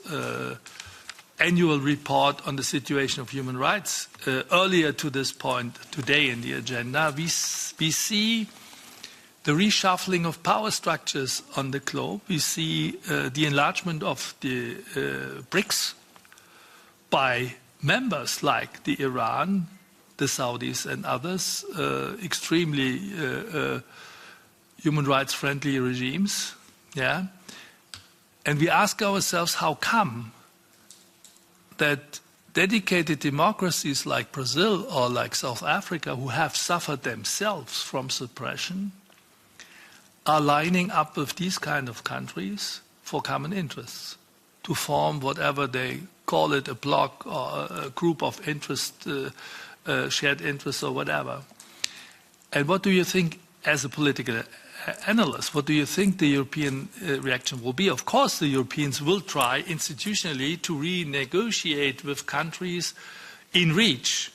annual report on the situation of human rights. Earlier to this point, today in the agenda, we see the reshuffling of power structures on the globe. We see the enlargement of the BRICS by members like the Iran, the Saudis and others, extremely human rights friendly regimes. Yeah? And we ask ourselves, how come that dedicated democracies like Brazil or like South Africa, who have suffered themselves from suppression, are lining up with these kind of countries for common interests, to form whatever they call it, a bloc or a group of interest, shared interests or whatever. And what do you think, as a political analyst, what do you think the European reaction will be? Of course, the Europeans will try institutionally to renegotiate with countries in reach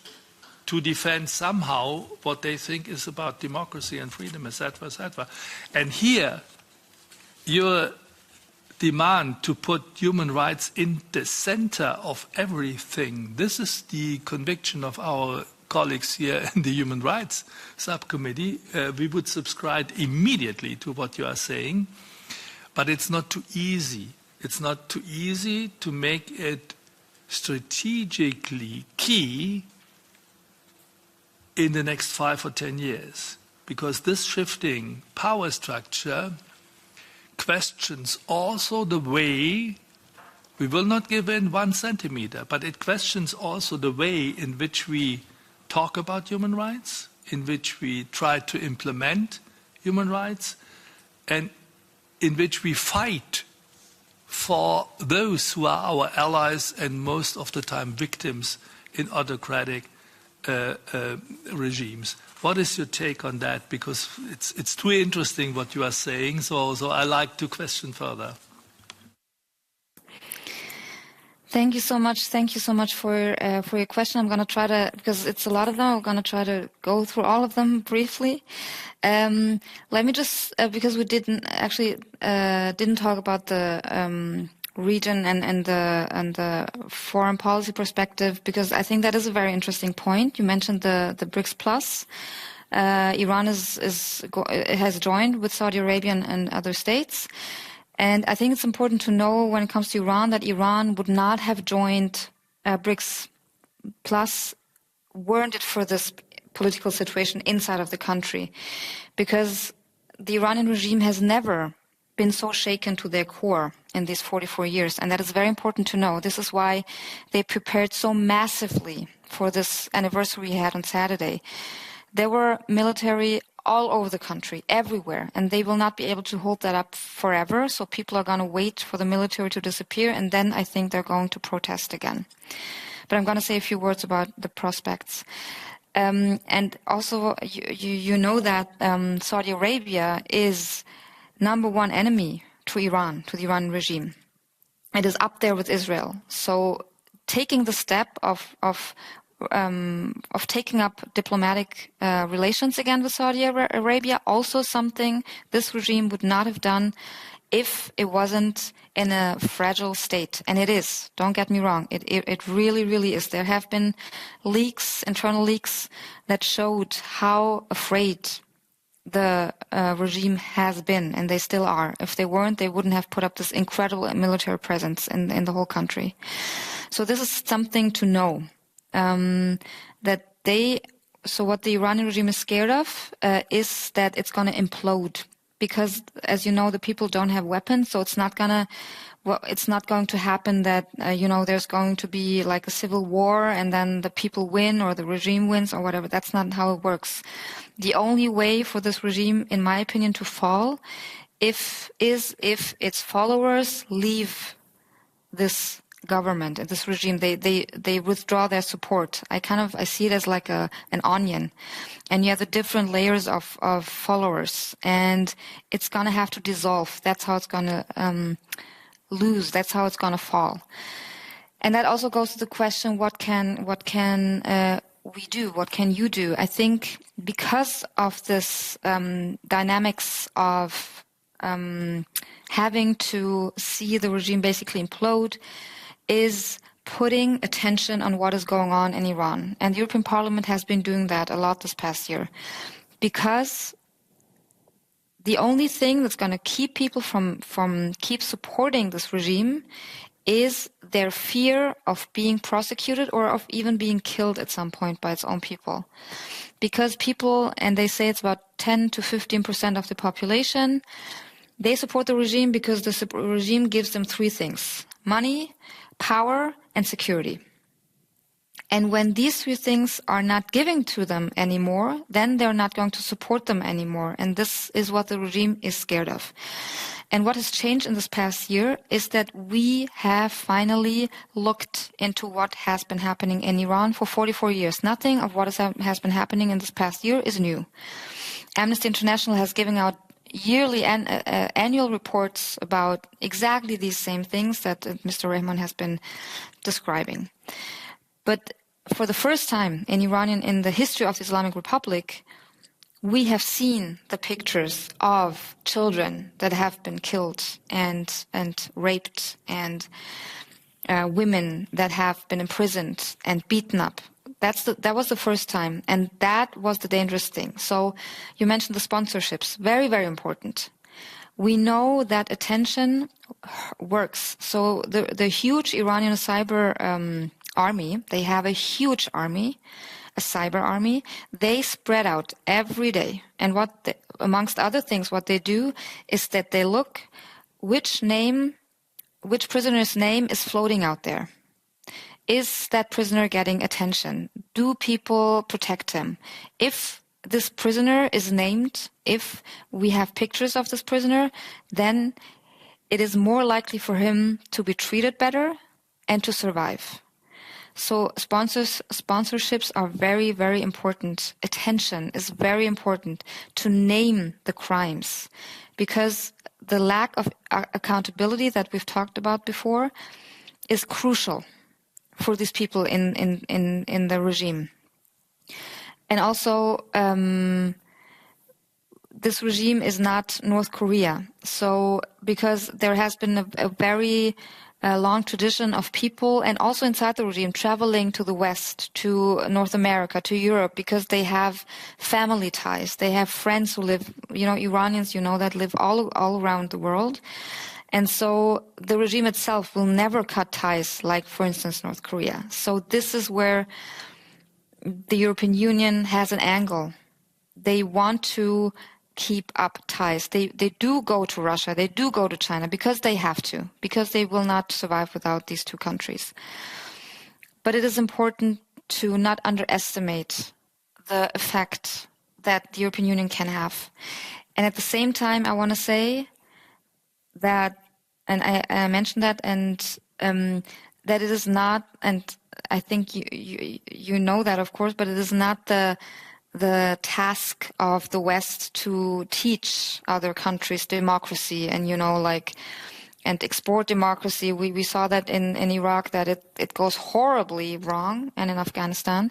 to defend somehow what they think is about democracy and freedom, etc., etc. And here, your demand to put human rights in the center of everything, this is the conviction of our colleagues here in the Human Rights Subcommittee. We would subscribe immediately to what you are saying, but it's not too easy. It's not too easy to make it strategically key in the next 5 or 10 years, because this shifting power structure questions also the way, we will not give in 1 centimeter, but it questions also the way in which we talk about human rights, in which we try to implement human rights, and in which we fight for those who are our allies and most of the time victims in autocratic regimes. What is your take on that? Because it's too interesting what you are saying, so I like to question further. Thank you so much. Thank you so much for your question. I'm going to try to, because it's a lot of them, I'm going to try to go through all of them briefly. Let me just, because we didn't talk about the region and the foreign policy perspective, because I think that is a very interesting point. You mentioned the BRICS Plus. Iran has joined with Saudi Arabia and other states. And I think it's important to know when it comes to Iran that Iran would not have joined BRICS Plus weren't it for this political situation inside of the country. Because the Iranian regime has never been so shaken to their core in these 44 years. And that is very important to know. This is why they prepared so massively for this anniversary we had on Saturday. There were military all over the country, everywhere, and they will not be able to hold that up forever. So people are going to wait for the military to disappear, and then I think they're going to protest again. But I'm going to say a few words about the prospects. And also, you know that Saudi Arabia is #1 enemy to Iran, to the Iranian regime. It is up there with Israel. So taking the step of taking up diplomatic relations again with Saudi Arabia, also something this regime would not have done if it wasn't in a fragile state. And it is, don't get me wrong, it really, really is. There have been leaks, internal leaks, that showed how afraid the regime has been, and they still are. If they weren't, they wouldn't have put up this incredible military presence in the whole country. So this is something to know. So what the Iranian regime is scared of is that it's going to implode because, as you know, the people don't have weapons, so it's not going to happen that, there's going to be like a civil war and then the people win or the regime wins or whatever. That's not how it works. The only way for this regime, in my opinion, to fall is if its followers leave this government and this regime. They withdraw their support. I see it as like an onion, and you have the different layers of followers, and it's gonna have to dissolve. That's how it's gonna lose. That's how it's gonna fall. And that also goes to the question: what can we do? What can you do? I think because of this dynamics of having to see the regime basically implode, is putting attention on what is going on in Iran. And the European Parliament has been doing that a lot this past year. Because the only thing that's going to keep people from keep supporting this regime is their fear of being prosecuted or of even being killed at some point by its own people. Because people, and they say it's about 10 to 15% of the population, they support the regime because the regime gives them three things: money, power, and security. And when these three things are not given to them anymore, then they're not going to support them anymore. And this is what the regime is scared of. And what has changed in this past year is that we have finally looked into what has been happening in Iran for 44 years. Nothing of what has been happening in this past year is new. Amnesty International has given out yearly annual reports about exactly these same things that Mr. Rehman has been describing. But for the first time in the history of the Islamic Republic, we have seen the pictures of children that have been killed and raped, and women that have been imprisoned and beaten up. That was the first time, and that was the dangerous thing. So you mentioned the sponsorships, very, very important. We know that attention works. So the huge Iranian cyber army, they have a huge army, a cyber army. They spread out every day, and amongst other things, what they do is that they look which prisoner's name is floating out there. Is that prisoner getting attention? Do people protect him? If this prisoner is named, if we have pictures of this prisoner, then it is more likely for him to be treated better and to survive. So sponsorships are very, very important. Attention is very important to name the crimes, because the lack of accountability that we've talked about before is crucial for these people in the regime. And also, this regime is not North Korea. So, because there has been a very long tradition of people, and also inside the regime, traveling to the West, to North America, to Europe, because they have family ties. They have friends who live, Iranians, that live all around the world. And so the regime itself will never cut ties like, for instance, North Korea. So this is where the European Union has an angle. They want to keep up ties. They do go to Russia. They do go to China because they have to, because they will not survive without these two countries. But it is important to not underestimate the effect that the European Union can have. And at the same time, I want to say that, and I mentioned that, and that it is not, and I think you know that, of course, but it is not the task of the West to teach other countries democracy and and export democracy. We saw that in Iraq, that it goes horribly wrong, and in Afghanistan,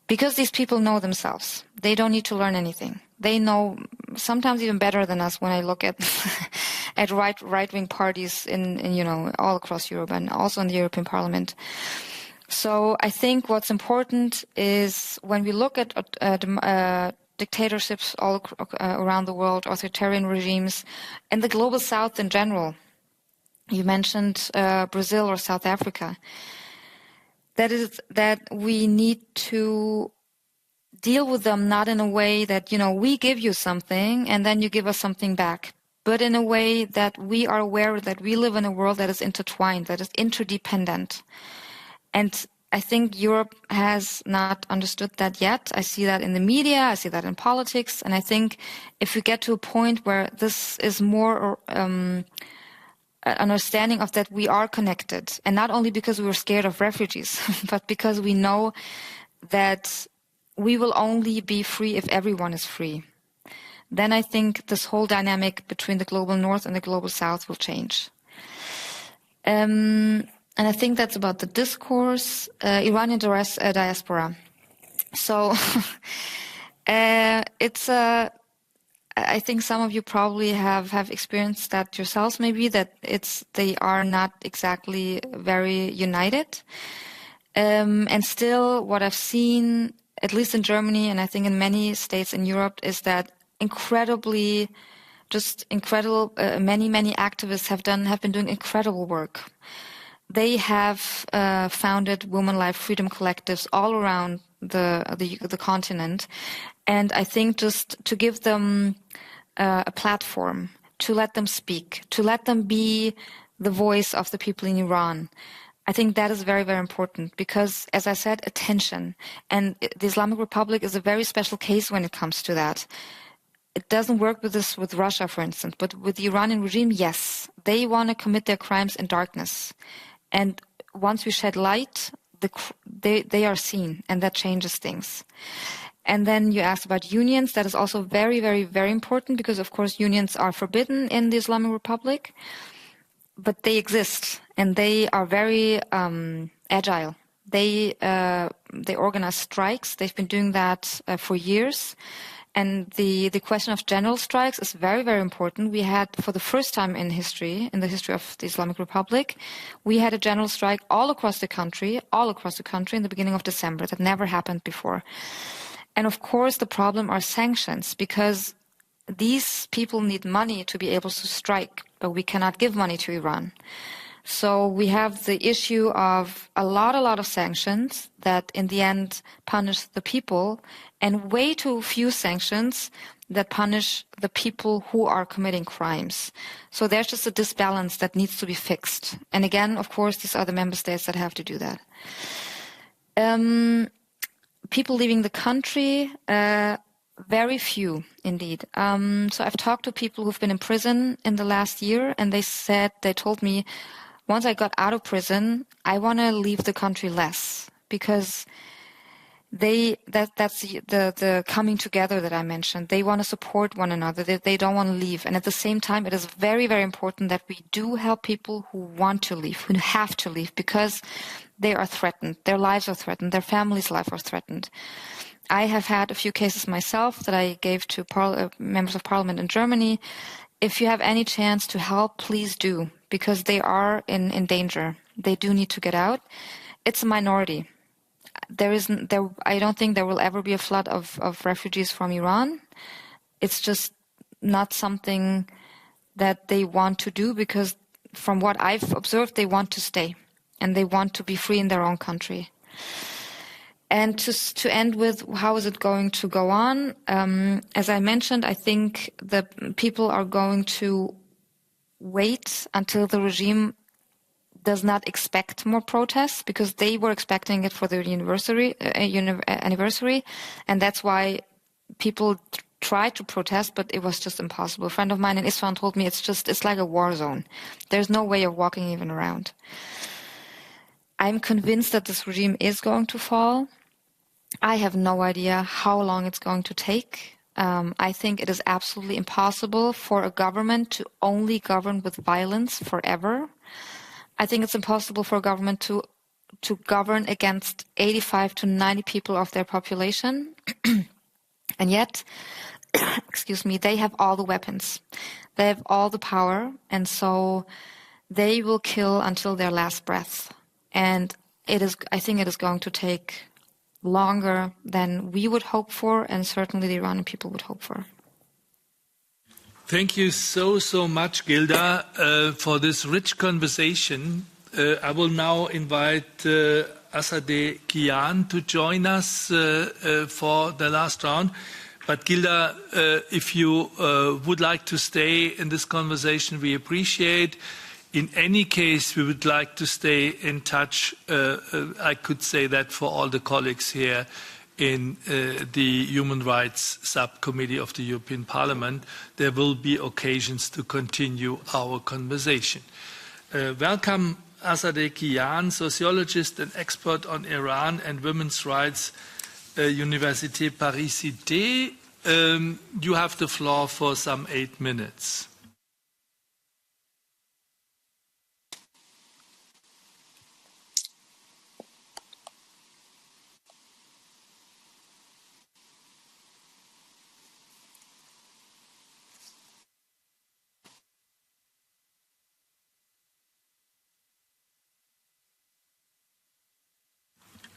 because these people know themselves. They don't need to learn anything. They know sometimes even better than us when I look at at right-wing parties in all across Europe and also in the European Parliament. So I think what's important is when we look at dictatorships all around the world, authoritarian regimes, and the global South in general. You mentioned Brazil or South Africa. That we need to deal with them not in a way that, we give you something and then you give us something back, but in a way that we are aware that we live in a world that is intertwined, that is interdependent. And I think Europe has not understood that yet. I see that in the media, I see that in politics, and I think if we get to a point where this is more understanding of that we are connected, and not only because we were scared of refugees, but because we know that we will only be free if everyone is free, then I think this whole dynamic between the global north and the global south will change. And I think that's about the discourse, Iranian diaspora. So I think some of you probably have experienced that yourselves, maybe, that they are not exactly very united. And still what I've seen, at least in Germany, and I think in many states in Europe, is that incredible, many activists have been doing incredible work. They have founded Women Life Freedom Collectives all around the continent. And I think just to give them a platform, to let them speak, to let them be the voice of the people in Iran, I think that is very, very important because, as I said, attention. And the Islamic Republic is a very special case when it comes to that. It doesn't work with Russia, for instance, but with the Iranian regime, yes. They want to commit their crimes in darkness. And once we shed light, they are seen, and that changes things. And then you asked about unions. That is also very, very, very important because, of course, unions are forbidden in the Islamic Republic, but they exist, and they are very agile. They organize strikes. They've been doing that for years. And the question of general strikes is very, very important. We had, for the first time in the history of the Islamic Republic, we had a general strike all across the country in the beginning of December. That never happened before. And of course, the problem are sanctions, because these people need money to be able to strike, but we cannot give money to Iran. So we have the issue of a lot of sanctions that in the end punish the people, and way too few sanctions that punish the people who are committing crimes. So there's just a disbalance that needs to be fixed. And again, of course, these are the member states that have to do that. People leaving the country, very few indeed. So I've talked to people who've been in prison in the last year, and they told me, once I got out of prison, I want to leave the country less, because that's the coming together that I mentioned. They want to support one another. They don't want to leave. And at the same time, it is very, very important that we do help people who want to leave, who have to leave, because they are threatened. Their lives are threatened. Their families' lives are threatened. I have had a few cases myself that I gave to members of parliament in Germany. If you have any chance to help, please do, because they are in danger. They do need to get out. It's a minority. I don't think there will ever be a flood of refugees from Iran. It's just not something that they want to do, because from what I've observed, they want to stay and they want to be free in their own country. And to end with, how is it going to go on? As I mentioned, I think the people are going to wait until the regime does not expect more protests, because they were expecting it for their anniversary, and that's why people tried to protest, but it was just impossible. A friend of mine in Isfahan told me it's like a war zone. There's no way of walking even around. I'm convinced that this regime is going to fall. I have no idea how long it's going to take. I think it is absolutely impossible for a government to only govern with violence forever. I think it's impossible for a government to govern against 85 to 90 people of their population. And yet, they have all the weapons. They have all the power. And so they will kill until their last breath. And I think it is going to take longer than we would hope for, and certainly the Iranian people would hope for. Thank you so much, Gilda, for this rich conversation. I will now invite Azadeh Kian to join us for the last round. But Gilda, if you would like to stay in this conversation, we appreciate. In any case, we would like to stay in touch. I could say that for all the colleagues here in the Human Rights Subcommittee of the European Parliament, there will be occasions to continue our conversation. Welcome, Azadeh Kian, sociologist and expert on Iran and women's rights, Université Paris Cité. You have the floor for some 8 minutes.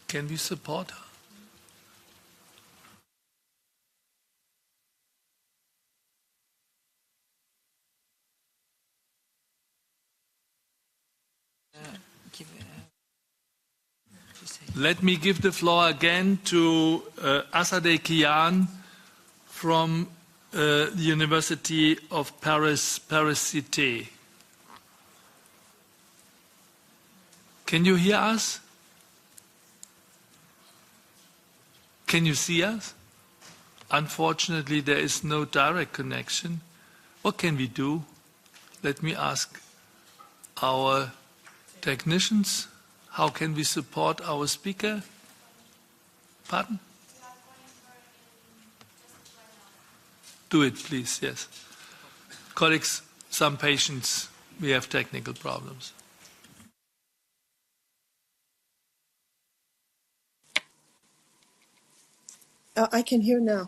Can we support her? Let me give the floor again to Azadeh Kian from the University of Paris Cité. Can you hear us? Can you see us? Unfortunately, there is no direct connection. What can we do? Let me ask our technicians. How can we support our speaker? Pardon? Do it, please, yes. Colleagues, some patience. We have technical problems. I can hear now.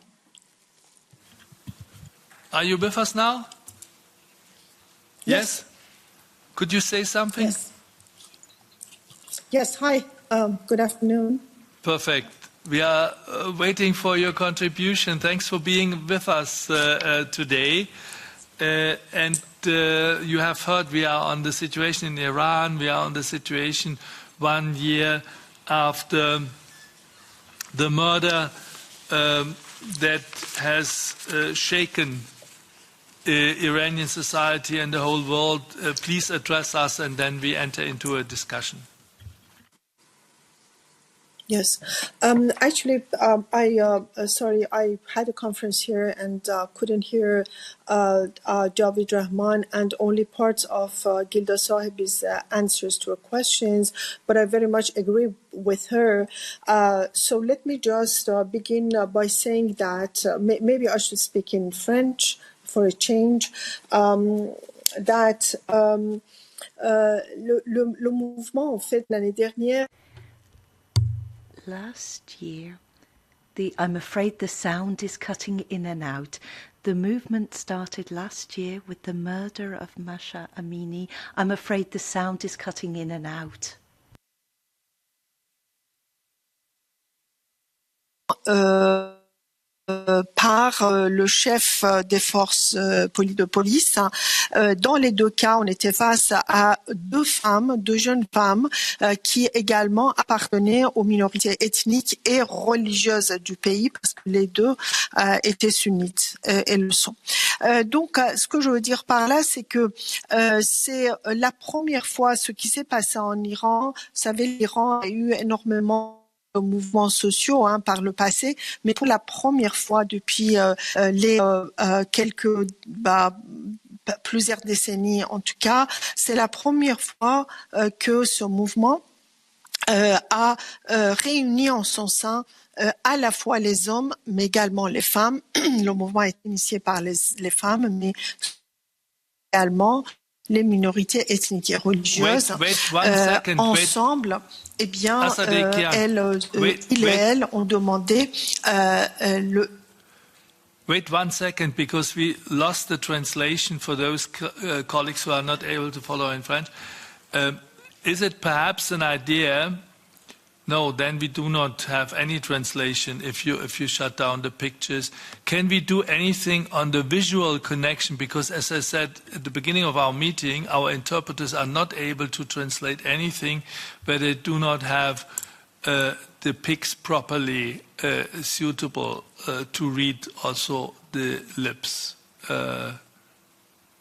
Are you with us now? Yes? Could you say something? Yes. Yes, hi. Good afternoon. Perfect. We are waiting for your contribution. Thanks for being with us today. And you have heard we are on the situation in Iran. We are on the situation 1 year after the murder that has shaken Iranian society and the whole world. Please address us, and then we enter into a discussion. Yes. Actually, sorry, I had a conference here and couldn't hear Javaid Rehman and only parts of Gilda Sahebi's answers to her questions, but I very much agree with her. So let me just begin by saying that maybe I should speak in French for a change, that le mouvement, en fait, l'année dernière, Last year, I'm afraid the sound is cutting in and out. The movement started last year with the murder of Mahsa Amini. I'm afraid the sound is cutting in and out. Par le chef des forces de police. Dans les deux cas, on était face à deux jeunes femmes qui également appartenaient aux minorités ethniques et religieuses du pays, parce que les deux étaient sunnites et le sont. Donc, ce que je veux dire par là, c'est que c'est la première fois ce qui s'est passé en Iran. Vous savez, l'Iran a eu énormément mouvements sociaux par le passé, mais pour la première fois depuis les plusieurs décennies en tout cas, c'est la première fois que ce mouvement a réuni en son sein à la fois les hommes, mais également les femmes. Le mouvement est initié par les femmes, mais également les minorités ethniques et religieuses ensemble. Eh bien, il et elle ont demandé le... Wait 1 second, because we lost the translation for those colleagues who are not able to follow in French. Is it perhaps an idea? No, then we do not have any translation if you shut down the pictures. Can we do anything on the visual connection? Because as I said at the beginning of our meeting, our interpreters are not able to translate anything where they do not have depicts properly suitable to read also the lips.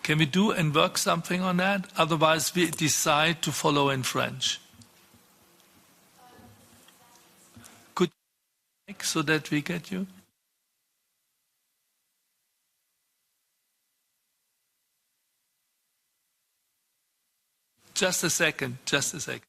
Can we do and work something on that? Otherwise, we decide to follow in French. Could you make so that we get you? Just a second, just a second.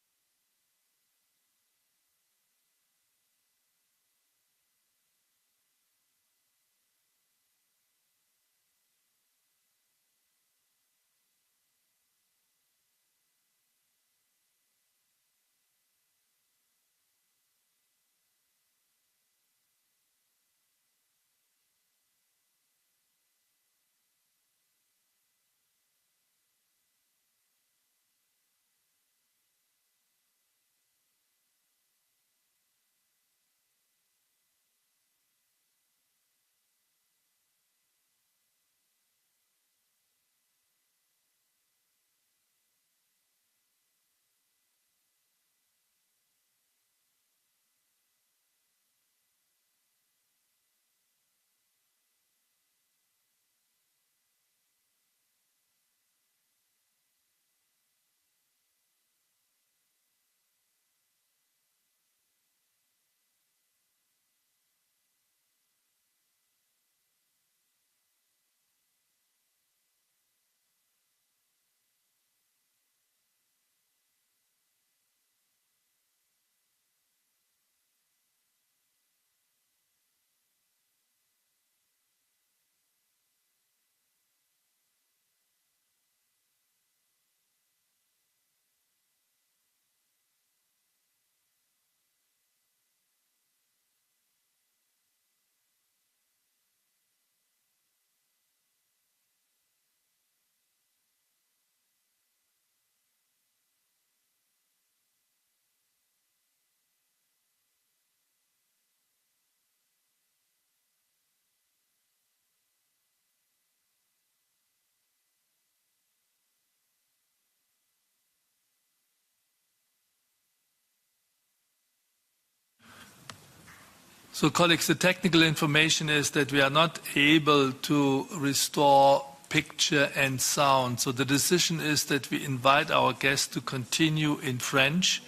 So, colleagues, the technical information is that we are not able to restore picture and sound. So the decision is that we invite our guests to continue in French,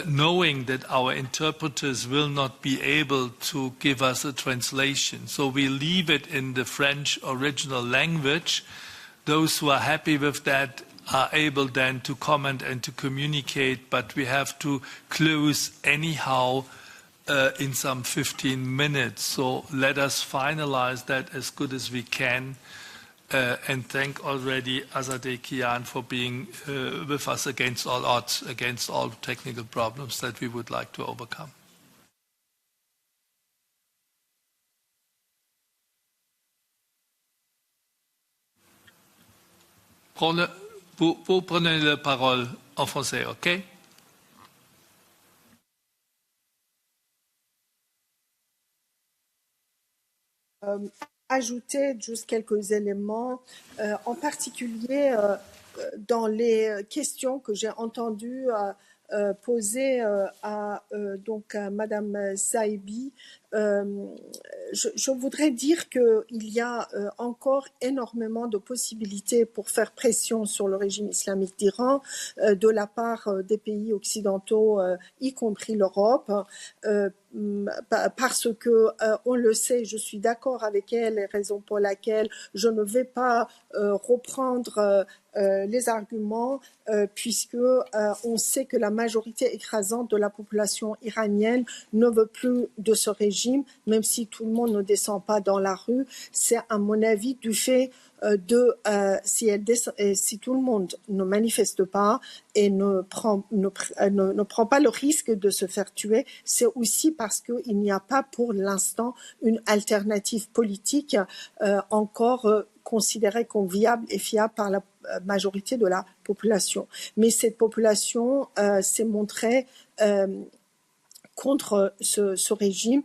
knowing that our interpreters will not be able to give us a translation. So we leave it in the French original language. Those who are happy with that are able then to comment and to communicate, but we have to close anyhow in some 15 minutes. So let us finalize that as good as we can. And thank already Azadeh Kian for being with us against all odds, against all technical problems that we would like to overcome. Vous prenez la parole en français, OK? Ajouter juste quelques éléments, en particulier dans les questions que j'ai entendues poser à Madame Sahebi. Je voudrais dire qu'il y a encore énormément de possibilités pour faire pression sur le régime islamique d'Iran de la part des pays occidentaux, y compris l'Europe, parce que on le sait, je suis d'accord avec elle, raison pour laquelle je ne vais pas reprendre les arguments, puisque on sait que la majorité écrasante de la population iranienne ne veut plus de ce régime, même si tout le monde ne descend pas dans la rue. C'est à mon avis du fait si tout le monde ne manifeste pas et ne prend pas le risque de se faire tuer, c'est aussi parce qu'il n'y a pas pour l'instant une alternative politique encore considérée comme viable et fiable par la majorité de la population. Mais cette population s'est montrée contre ce régime.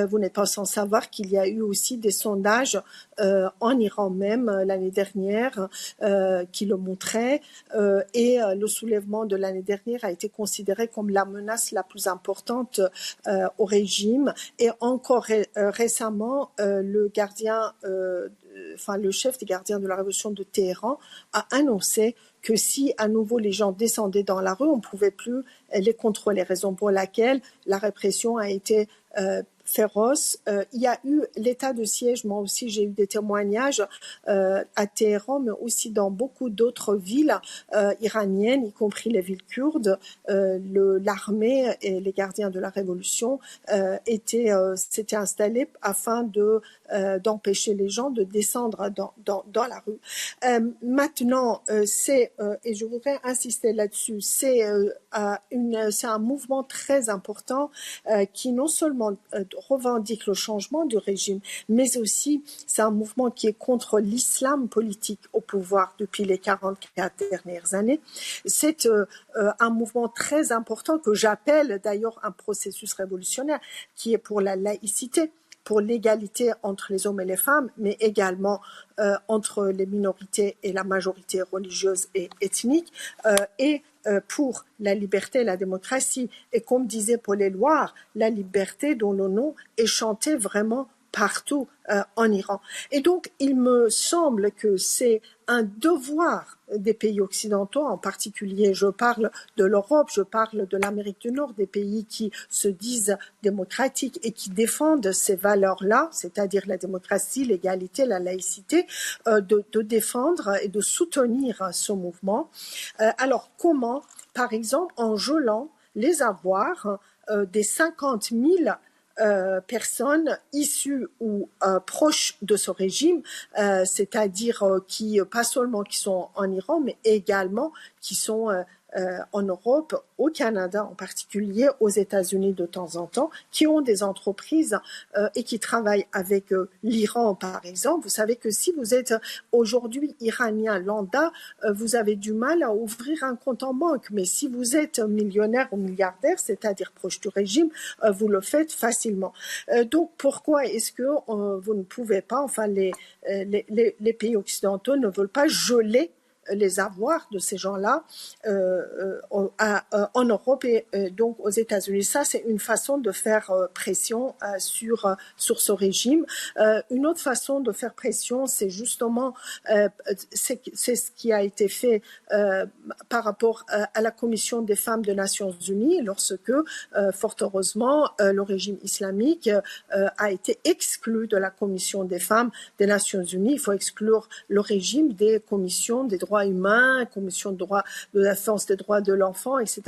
Vous n'êtes pas sans savoir qu'il y a eu aussi des sondages en Iran même l'année dernière qui le montraient et le soulèvement de l'année dernière a été considéré comme la menace la plus importante au régime. Et encore récemment, le chef des gardiens de la révolution de Téhéran a annoncé que si à nouveau les gens descendaient dans la rue, on ne pouvait plus les contrôler, raison pour laquelle la répression a été féroce. Il y a eu l'état de siège, moi aussi j'ai eu des témoignages à Téhéran, mais aussi dans beaucoup d'autres villes iraniennes, y compris les villes kurdes. L'armée et les gardiens de la révolution s'étaient installés afin d'empêcher les gens de descendre dans la rue. Maintenant, et je voudrais insister là-dessus, c'est un mouvement très important qui non seulement revendique le changement du régime, mais aussi c'est un mouvement qui est contre l'islam politique au pouvoir depuis les 44 dernières années. C'est un mouvement très important que j'appelle d'ailleurs un processus révolutionnaire qui est pour la laïcité, pour l'égalité entre les hommes et les femmes, mais également entre les minorités et la majorité religieuse et ethnique, et pour la liberté et la démocratie. Et comme disait Paul Éluard, la liberté dont le nom est chanté vraiment partout en Iran. Et donc, il me semble que c'est un devoir des pays occidentaux, en particulier, je parle de l'Europe, je parle de l'Amérique du Nord, des pays qui se disent démocratiques et qui défendent ces valeurs-là, c'est-à-dire la démocratie, l'égalité, la laïcité, de défendre et de soutenir ce mouvement. Alors, comment? Par exemple, en gelant les avoirs des 50 000 personnes issues ou proches de ce régime, c'est-à-dire qui pas seulement qui sont en Iran, mais également qui sont en Europe, au Canada en particulier, aux États-Unis de temps en temps, qui ont des entreprises et qui travaillent avec l'Iran, par exemple. Vous savez que si vous êtes aujourd'hui iranien lambda, vous avez du mal à ouvrir un compte en banque. Mais si vous êtes millionnaire ou milliardaire, c'est-à-dire proche du régime, vous le faites facilement. Donc, pourquoi est-ce que vous ne pouvez pas, enfin, les pays occidentaux ne veulent pas geler les avoirs de ces gens-là en Europe et donc aux États-Unis. Ça, c'est une façon de faire pression sur ce régime. Une autre façon de faire pression, c'est justement c'est ce qui a été fait par rapport à la Commission des femmes des Nations Unies lorsque, fort heureusement, le régime islamique a été exclu de la Commission des femmes des Nations Unies. Il faut exclure le régime des commissions des droits humains, commission de la défense des droits de l'enfant, etc.,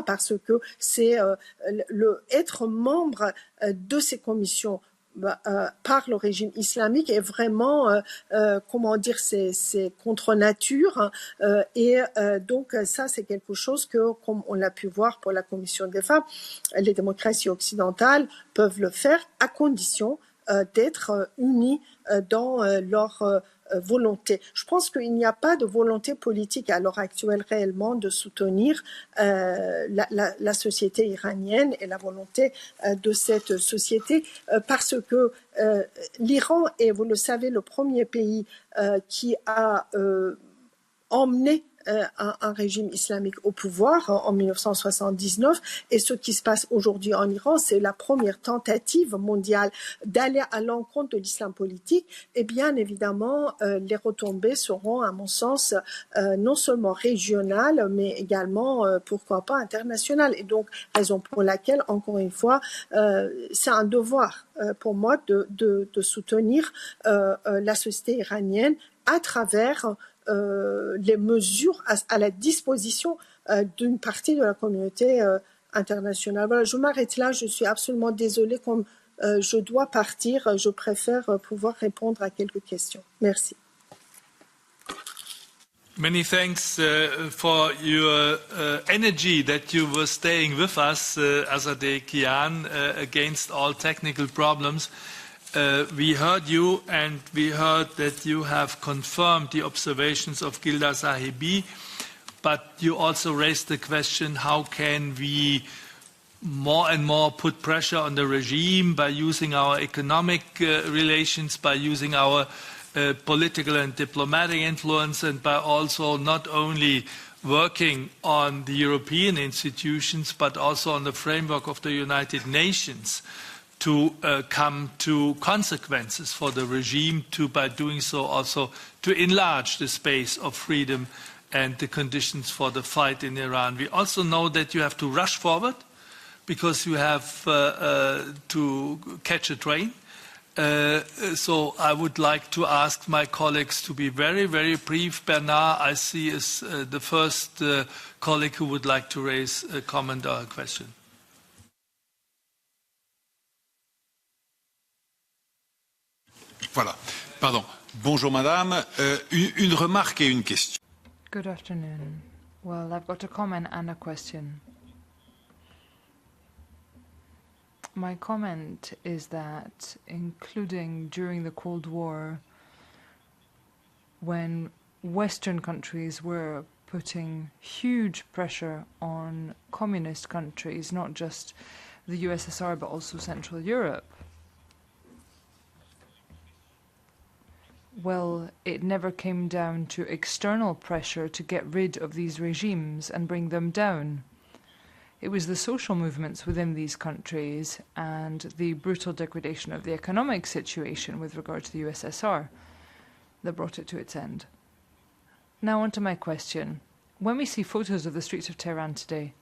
parce que c'est être membre de ces commissions par le régime islamique est vraiment, c'est contre nature. Et donc ça, c'est quelque chose que, comme on l'a pu voir pour la Commission des femmes, les démocraties occidentales peuvent le faire à condition d'être unies dans leur volonté. Je pense qu'il n'y a pas de volonté politique à l'heure actuelle réellement de soutenir la société iranienne et la volonté de cette société parce que l'Iran est, vous le savez, le premier pays qui a emmené un régime islamique au pouvoir en 1979 et ce qui se passe aujourd'hui en Iran, c'est la première tentative mondiale d'aller à l'encontre de l'islam politique et bien évidemment les retombées seront à mon sens non seulement régionales mais également pourquoi pas internationales et donc raison pour laquelle encore une fois c'est un devoir pour moi de soutenir la société iranienne à travers les mesures à la disposition d'une partie de la communauté internationale. Voilà, je m'arrête là, je suis absolument désolée, comme je dois partir, je préfère pouvoir répondre à quelques questions. Merci. Many thanks for your energy that you were staying with us, Azadeh Kian, against all technical problems. We heard you and we heard that you have confirmed the observations of Gilda Sahebi, but you also raised the question, how can we more and more put pressure on the regime by using our economic relations, by using our political and diplomatic influence, and by also not only working on the European institutions, but also on the framework of the United Nations to come to consequences for the regime, to, by doing so, also to enlarge the space of freedom and the conditions for the fight in Iran. We also know that you have to rush forward because you have to catch a train. So I would like to ask my colleagues to be very, very brief. Bernard, I see, is the first colleague who would like to raise a comment or a question. Voilà. Pardon. Bonjour, madame. Une remarque et une question. Good afternoon. Well, I've got a comment and a question. My comment is that, including during the Cold War, when Western countries were putting huge pressure on communist countries, not just the USSR but also Central Europe, well, it never came down to external pressure to get rid of these regimes and bring them down. It was the social movements within these countries and the brutal degradation of the economic situation with regard to the USSR that brought it to its end. Now on to my question. When we see photos of the streets of Tehran today,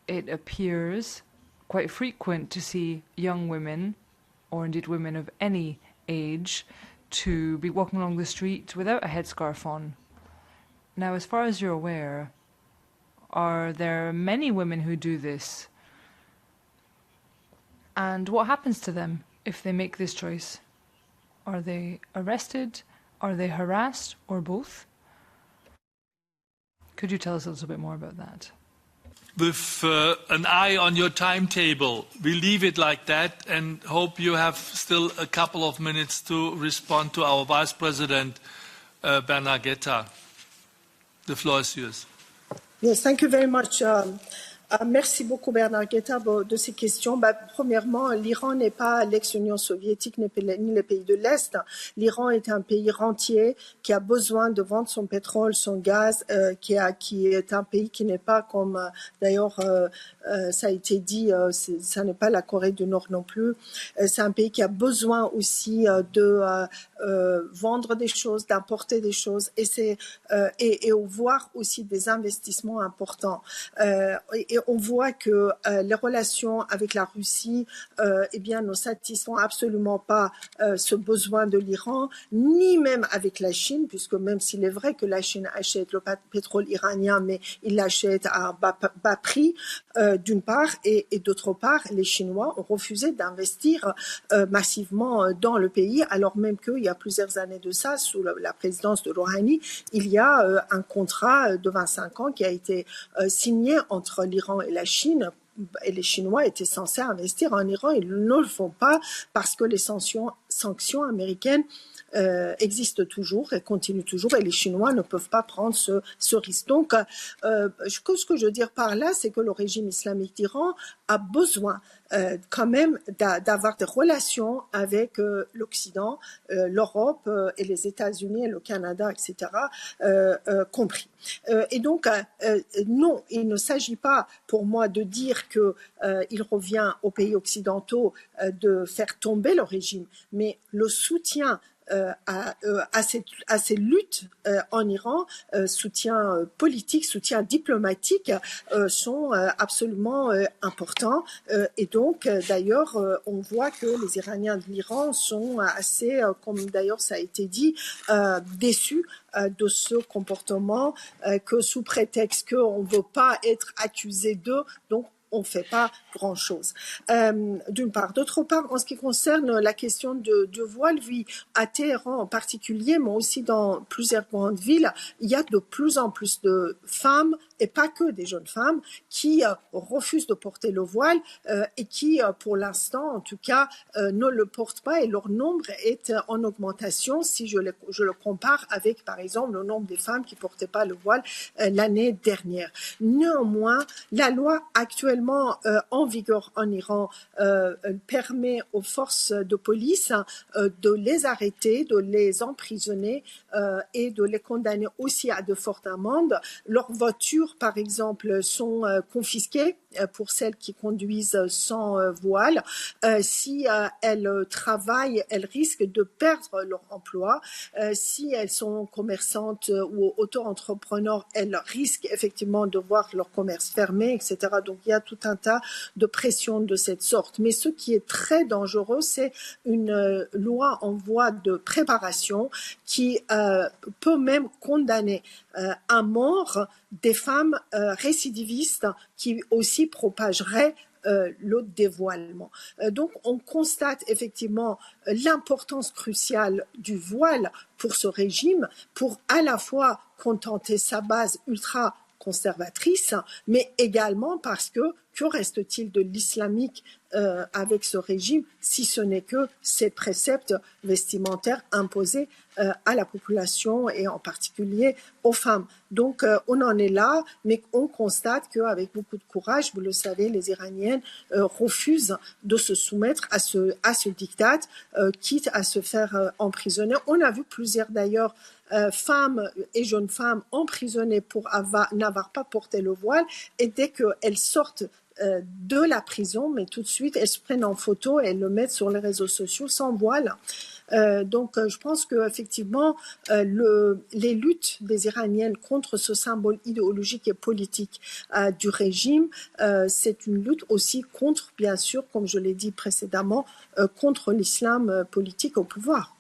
it appears quite frequent to see young women, or indeed women of any age, to be walking along the street without a headscarf on. Now, as far as you're aware, are there many women who do this? And what happens to them if they make this choice? Are they arrested? Are they harassed? Or both? Could you tell us a little bit more about that? With an eye on your timetable, we leave it like that and hope you have still a couple of minutes to respond to our Vice President, Bernard Guetta. The floor is yours. Yes, thank you very much. Merci beaucoup Bernard Guetta de ces questions. Premièrement, l'Iran n'est pas l'ex-Union soviétique ni les pays de l'Est. L'Iran est un pays rentier qui a besoin de vendre son pétrole, son gaz, qui est un pays qui n'est pas comme, d'ailleurs, ça a été dit, ça n'est pas la Corée du Nord non plus. C'est un pays qui a besoin aussi de vendre des choses, d'importer des choses, et voir aussi des investissements importants. Et on voit que les relations avec la Russie ne satisfont absolument pas ce besoin de l'Iran, ni même avec la Chine, puisque même s'il est vrai que la Chine achète le pétrole iranien, mais il l'achète à un bas prix, d'une part, et d'autre part, les Chinois ont refusé d'investir massivement dans le pays, alors même qu'il y a plusieurs années de ça, sous la présidence de Rouhani, il y a un contrat de 25 ans qui a été signé entre l'Iran et la Chine, et les Chinois étaient censés investir en Iran. Ils ne le font pas parce que les sanctions américaines existent toujours et continuent toujours, et les Chinois ne peuvent pas prendre ce risque. Donc, ce que je veux dire par là, c'est que le régime islamique d'Iran a besoin quand même d'avoir des relations avec l'Occident, l'Europe et les États-Unis et le Canada, etc., compris. Et donc, non, il ne s'agit pas pour moi de dire qu'il revient aux pays occidentaux de faire tomber le régime, mais le soutien à ces luttes en Iran, soutien politique, soutien diplomatique, sont absolument importants. Et donc, d'ailleurs, on voit que les Iraniens de l'Iran sont assez, comme d'ailleurs ça a été dit, déçus de ce comportement, que sous prétexte qu'on ne veut pas être accusé d'eux, donc on ne fait pas grand-chose. D'une part. D'autre part, en ce qui concerne la question du voile, oui, à Téhéran en particulier, mais aussi dans plusieurs grandes villes, il y a de plus en plus de femmes, et pas que des jeunes femmes, qui refusent de porter le voile et qui, pour l'instant, en tout cas, ne le portent pas, et leur nombre est en augmentation si je le compare avec, par exemple, le nombre des femmes qui ne portaient pas le voile l'année dernière. Néanmoins, la loi actuellement en vigueur en Iran permet aux forces de police de les arrêter, de les emprisonner et de les condamner aussi à de fortes amendes. Leurs voitures, par exemple, sont confisquées pour celles qui conduisent sans voile. Si elles travaillent, elles risquent de perdre leur emploi. Si elles sont commerçantes ou auto-entrepreneurs, elles risquent effectivement de voir leur commerce fermé, etc. Donc il y a tout un tas de pressions de cette sorte. Mais ce qui est très dangereux, c'est une loi en voie de préparation qui peut même condamner à mort des femmes récidivistes qui aussi propageraient le dévoilement. Donc on constate effectivement l'importance cruciale du voile pour ce régime, pour à la fois contenter sa base ultra conservatrice, mais également parce que reste-t-il de l'islamique avec ce régime, si ce n'est que ces préceptes vestimentaires imposés à la population et en particulier aux femmes. Donc on en est là, mais on constate qu'avec beaucoup de courage, vous le savez, les Iraniennes refusent de se soumettre à ce diktat, quitte à se faire emprisonner. On a vu plusieurs d'ailleurs femmes et jeunes femmes emprisonnées pour n'avoir pas porté le voile, et dès qu'elles sortent de la prison, mais tout de suite elles se prennent en photo et elles le mettent sur les réseaux sociaux sans voile. Donc je pense qu'effectivement les luttes des Iraniennes contre ce symbole idéologique et politique du régime, c'est une lutte aussi contre, bien sûr, comme je l'ai dit précédemment, contre l'islam politique au pouvoir.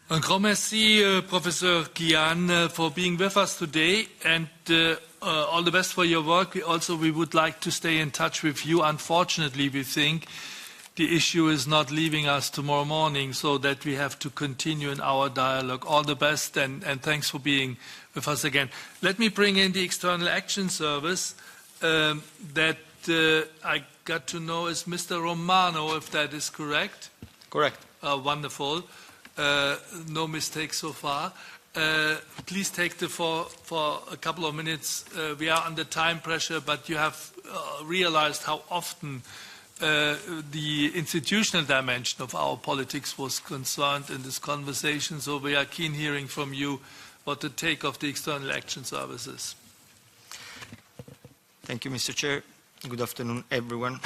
Un grand merci, Professor Kian, for being with us today, and all the best for your work. We would like to stay in touch with you. Unfortunately, we think the issue is not leaving us tomorrow morning, so that we have to continue in our dialogue. All the best, and thanks for being with us again. Let me bring in the External Action Service that I got to know is Mr. Romano, if that is correct. Correct. Wonderful. No mistakes so far. Please take the floor for a couple of minutes. We are under time pressure, but you have realized how often the institutional dimension of our politics was concerned in this conversation. So we are keen hearing from you what the take of the External Action Service is. Thank you, Mr. Chair. Good afternoon, everyone.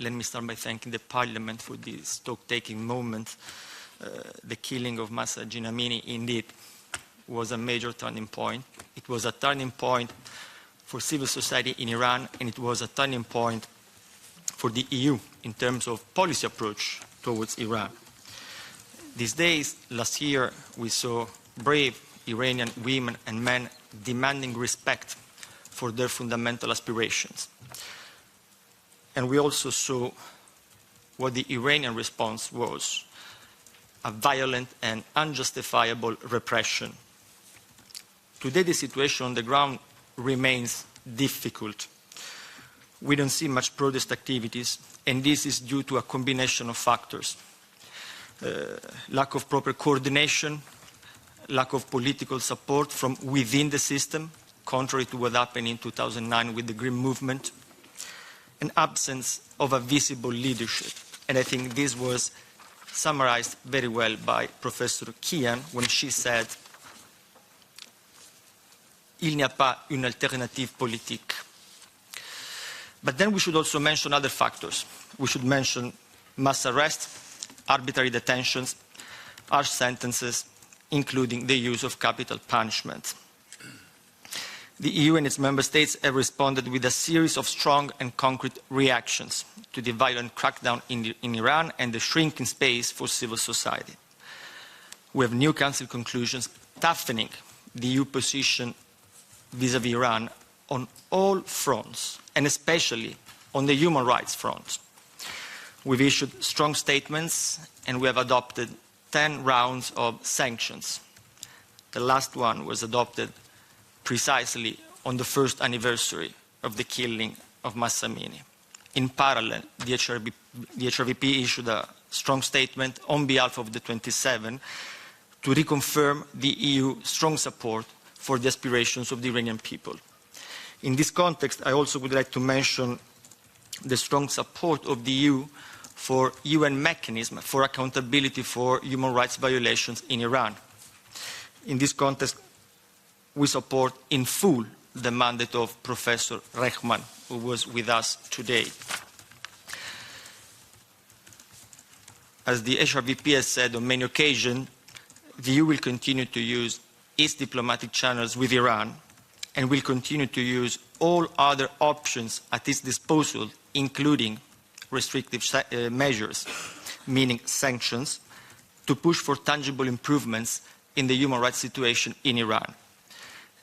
Let me start by thanking the Parliament for this stock-taking moment. The killing of Mahsa Amini indeed was a major turning point. It was a turning point for civil society in Iran, and it was a turning point for the EU in terms of policy approach towards Iran. These days, last year, we saw brave Iranian women and men demanding respect for their fundamental aspirations. And we also saw what the Iranian response was: a violent and unjustifiable repression. Today, the situation on the ground remains difficult. We don't see much protest activities, and this is due to a combination of factors. Lack of proper coordination, lack of political support from within the system, contrary to what happened in 2009 with the Green Movement, an absence of a visible leadership. And I think this was summarized very well by Professor Kian when she said, "Il n'y a pas une alternative politique." But then we should also mention other factors. We should mention mass arrest, arbitrary detentions, harsh sentences, including the use of capital punishment. The EU and its member states have responded with a series of strong and concrete reactions to the violent crackdown in Iran and the shrinking space for civil society. We have new Council conclusions toughening the EU position vis-à-vis Iran on all fronts, and especially on the human rights front. We've issued strong statements and we have adopted 10 rounds of sanctions. The last one was adopted precisely on the first anniversary of the killing of Mahsa Amini. In parallel, the HRVP issued a strong statement on behalf of the 27 to reconfirm the EU's strong support for the aspirations of the Iranian people. In this context, I also would like to mention the strong support of the EU for UN mechanism for accountability for human rights violations in Iran. In this context, we support in full the mandate of Professor Rehman, who was with us today. As the HRVP has said on many occasions, the EU will continue to use its diplomatic channels with Iran and will continue to use all other options at its disposal, including restrictive measures, meaning sanctions, to push for tangible improvements in the human rights situation in Iran.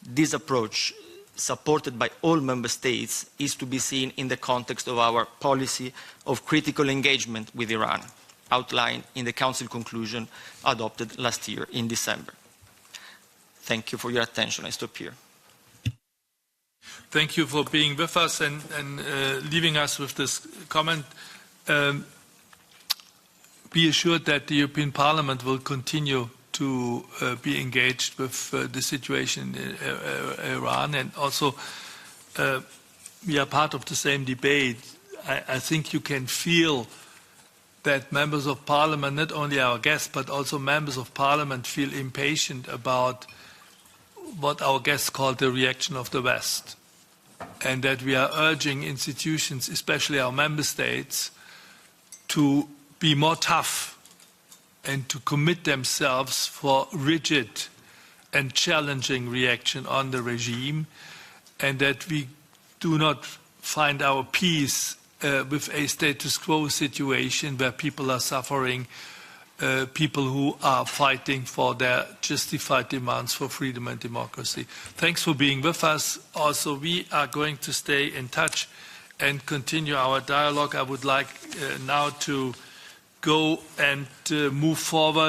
This approach, supported by all member states, is to be seen in the context of our policy of critical engagement with Iran, outlined in the Council conclusion adopted last year in December. Thank you for your attention. I stop here. Thank you for being with us and leaving us with this comment. Be assured that the European Parliament will continue to be engaged with the situation in Iran, and also we are part of the same debate. I think you can feel that members of Parliament, not only our guests, but also members of Parliament, feel impatient about what our guests call the reaction of the West, and that we are urging institutions, especially our member states, to be more tough and to commit themselves for rigid and challenging reaction on the regime, and that we do not find our peace with a status quo situation where people are suffering, people who are fighting for their justified demands for freedom and democracy. Thanks for being with us. Also, we are going to stay in touch and continue our dialogue. I would like now to go and move forward.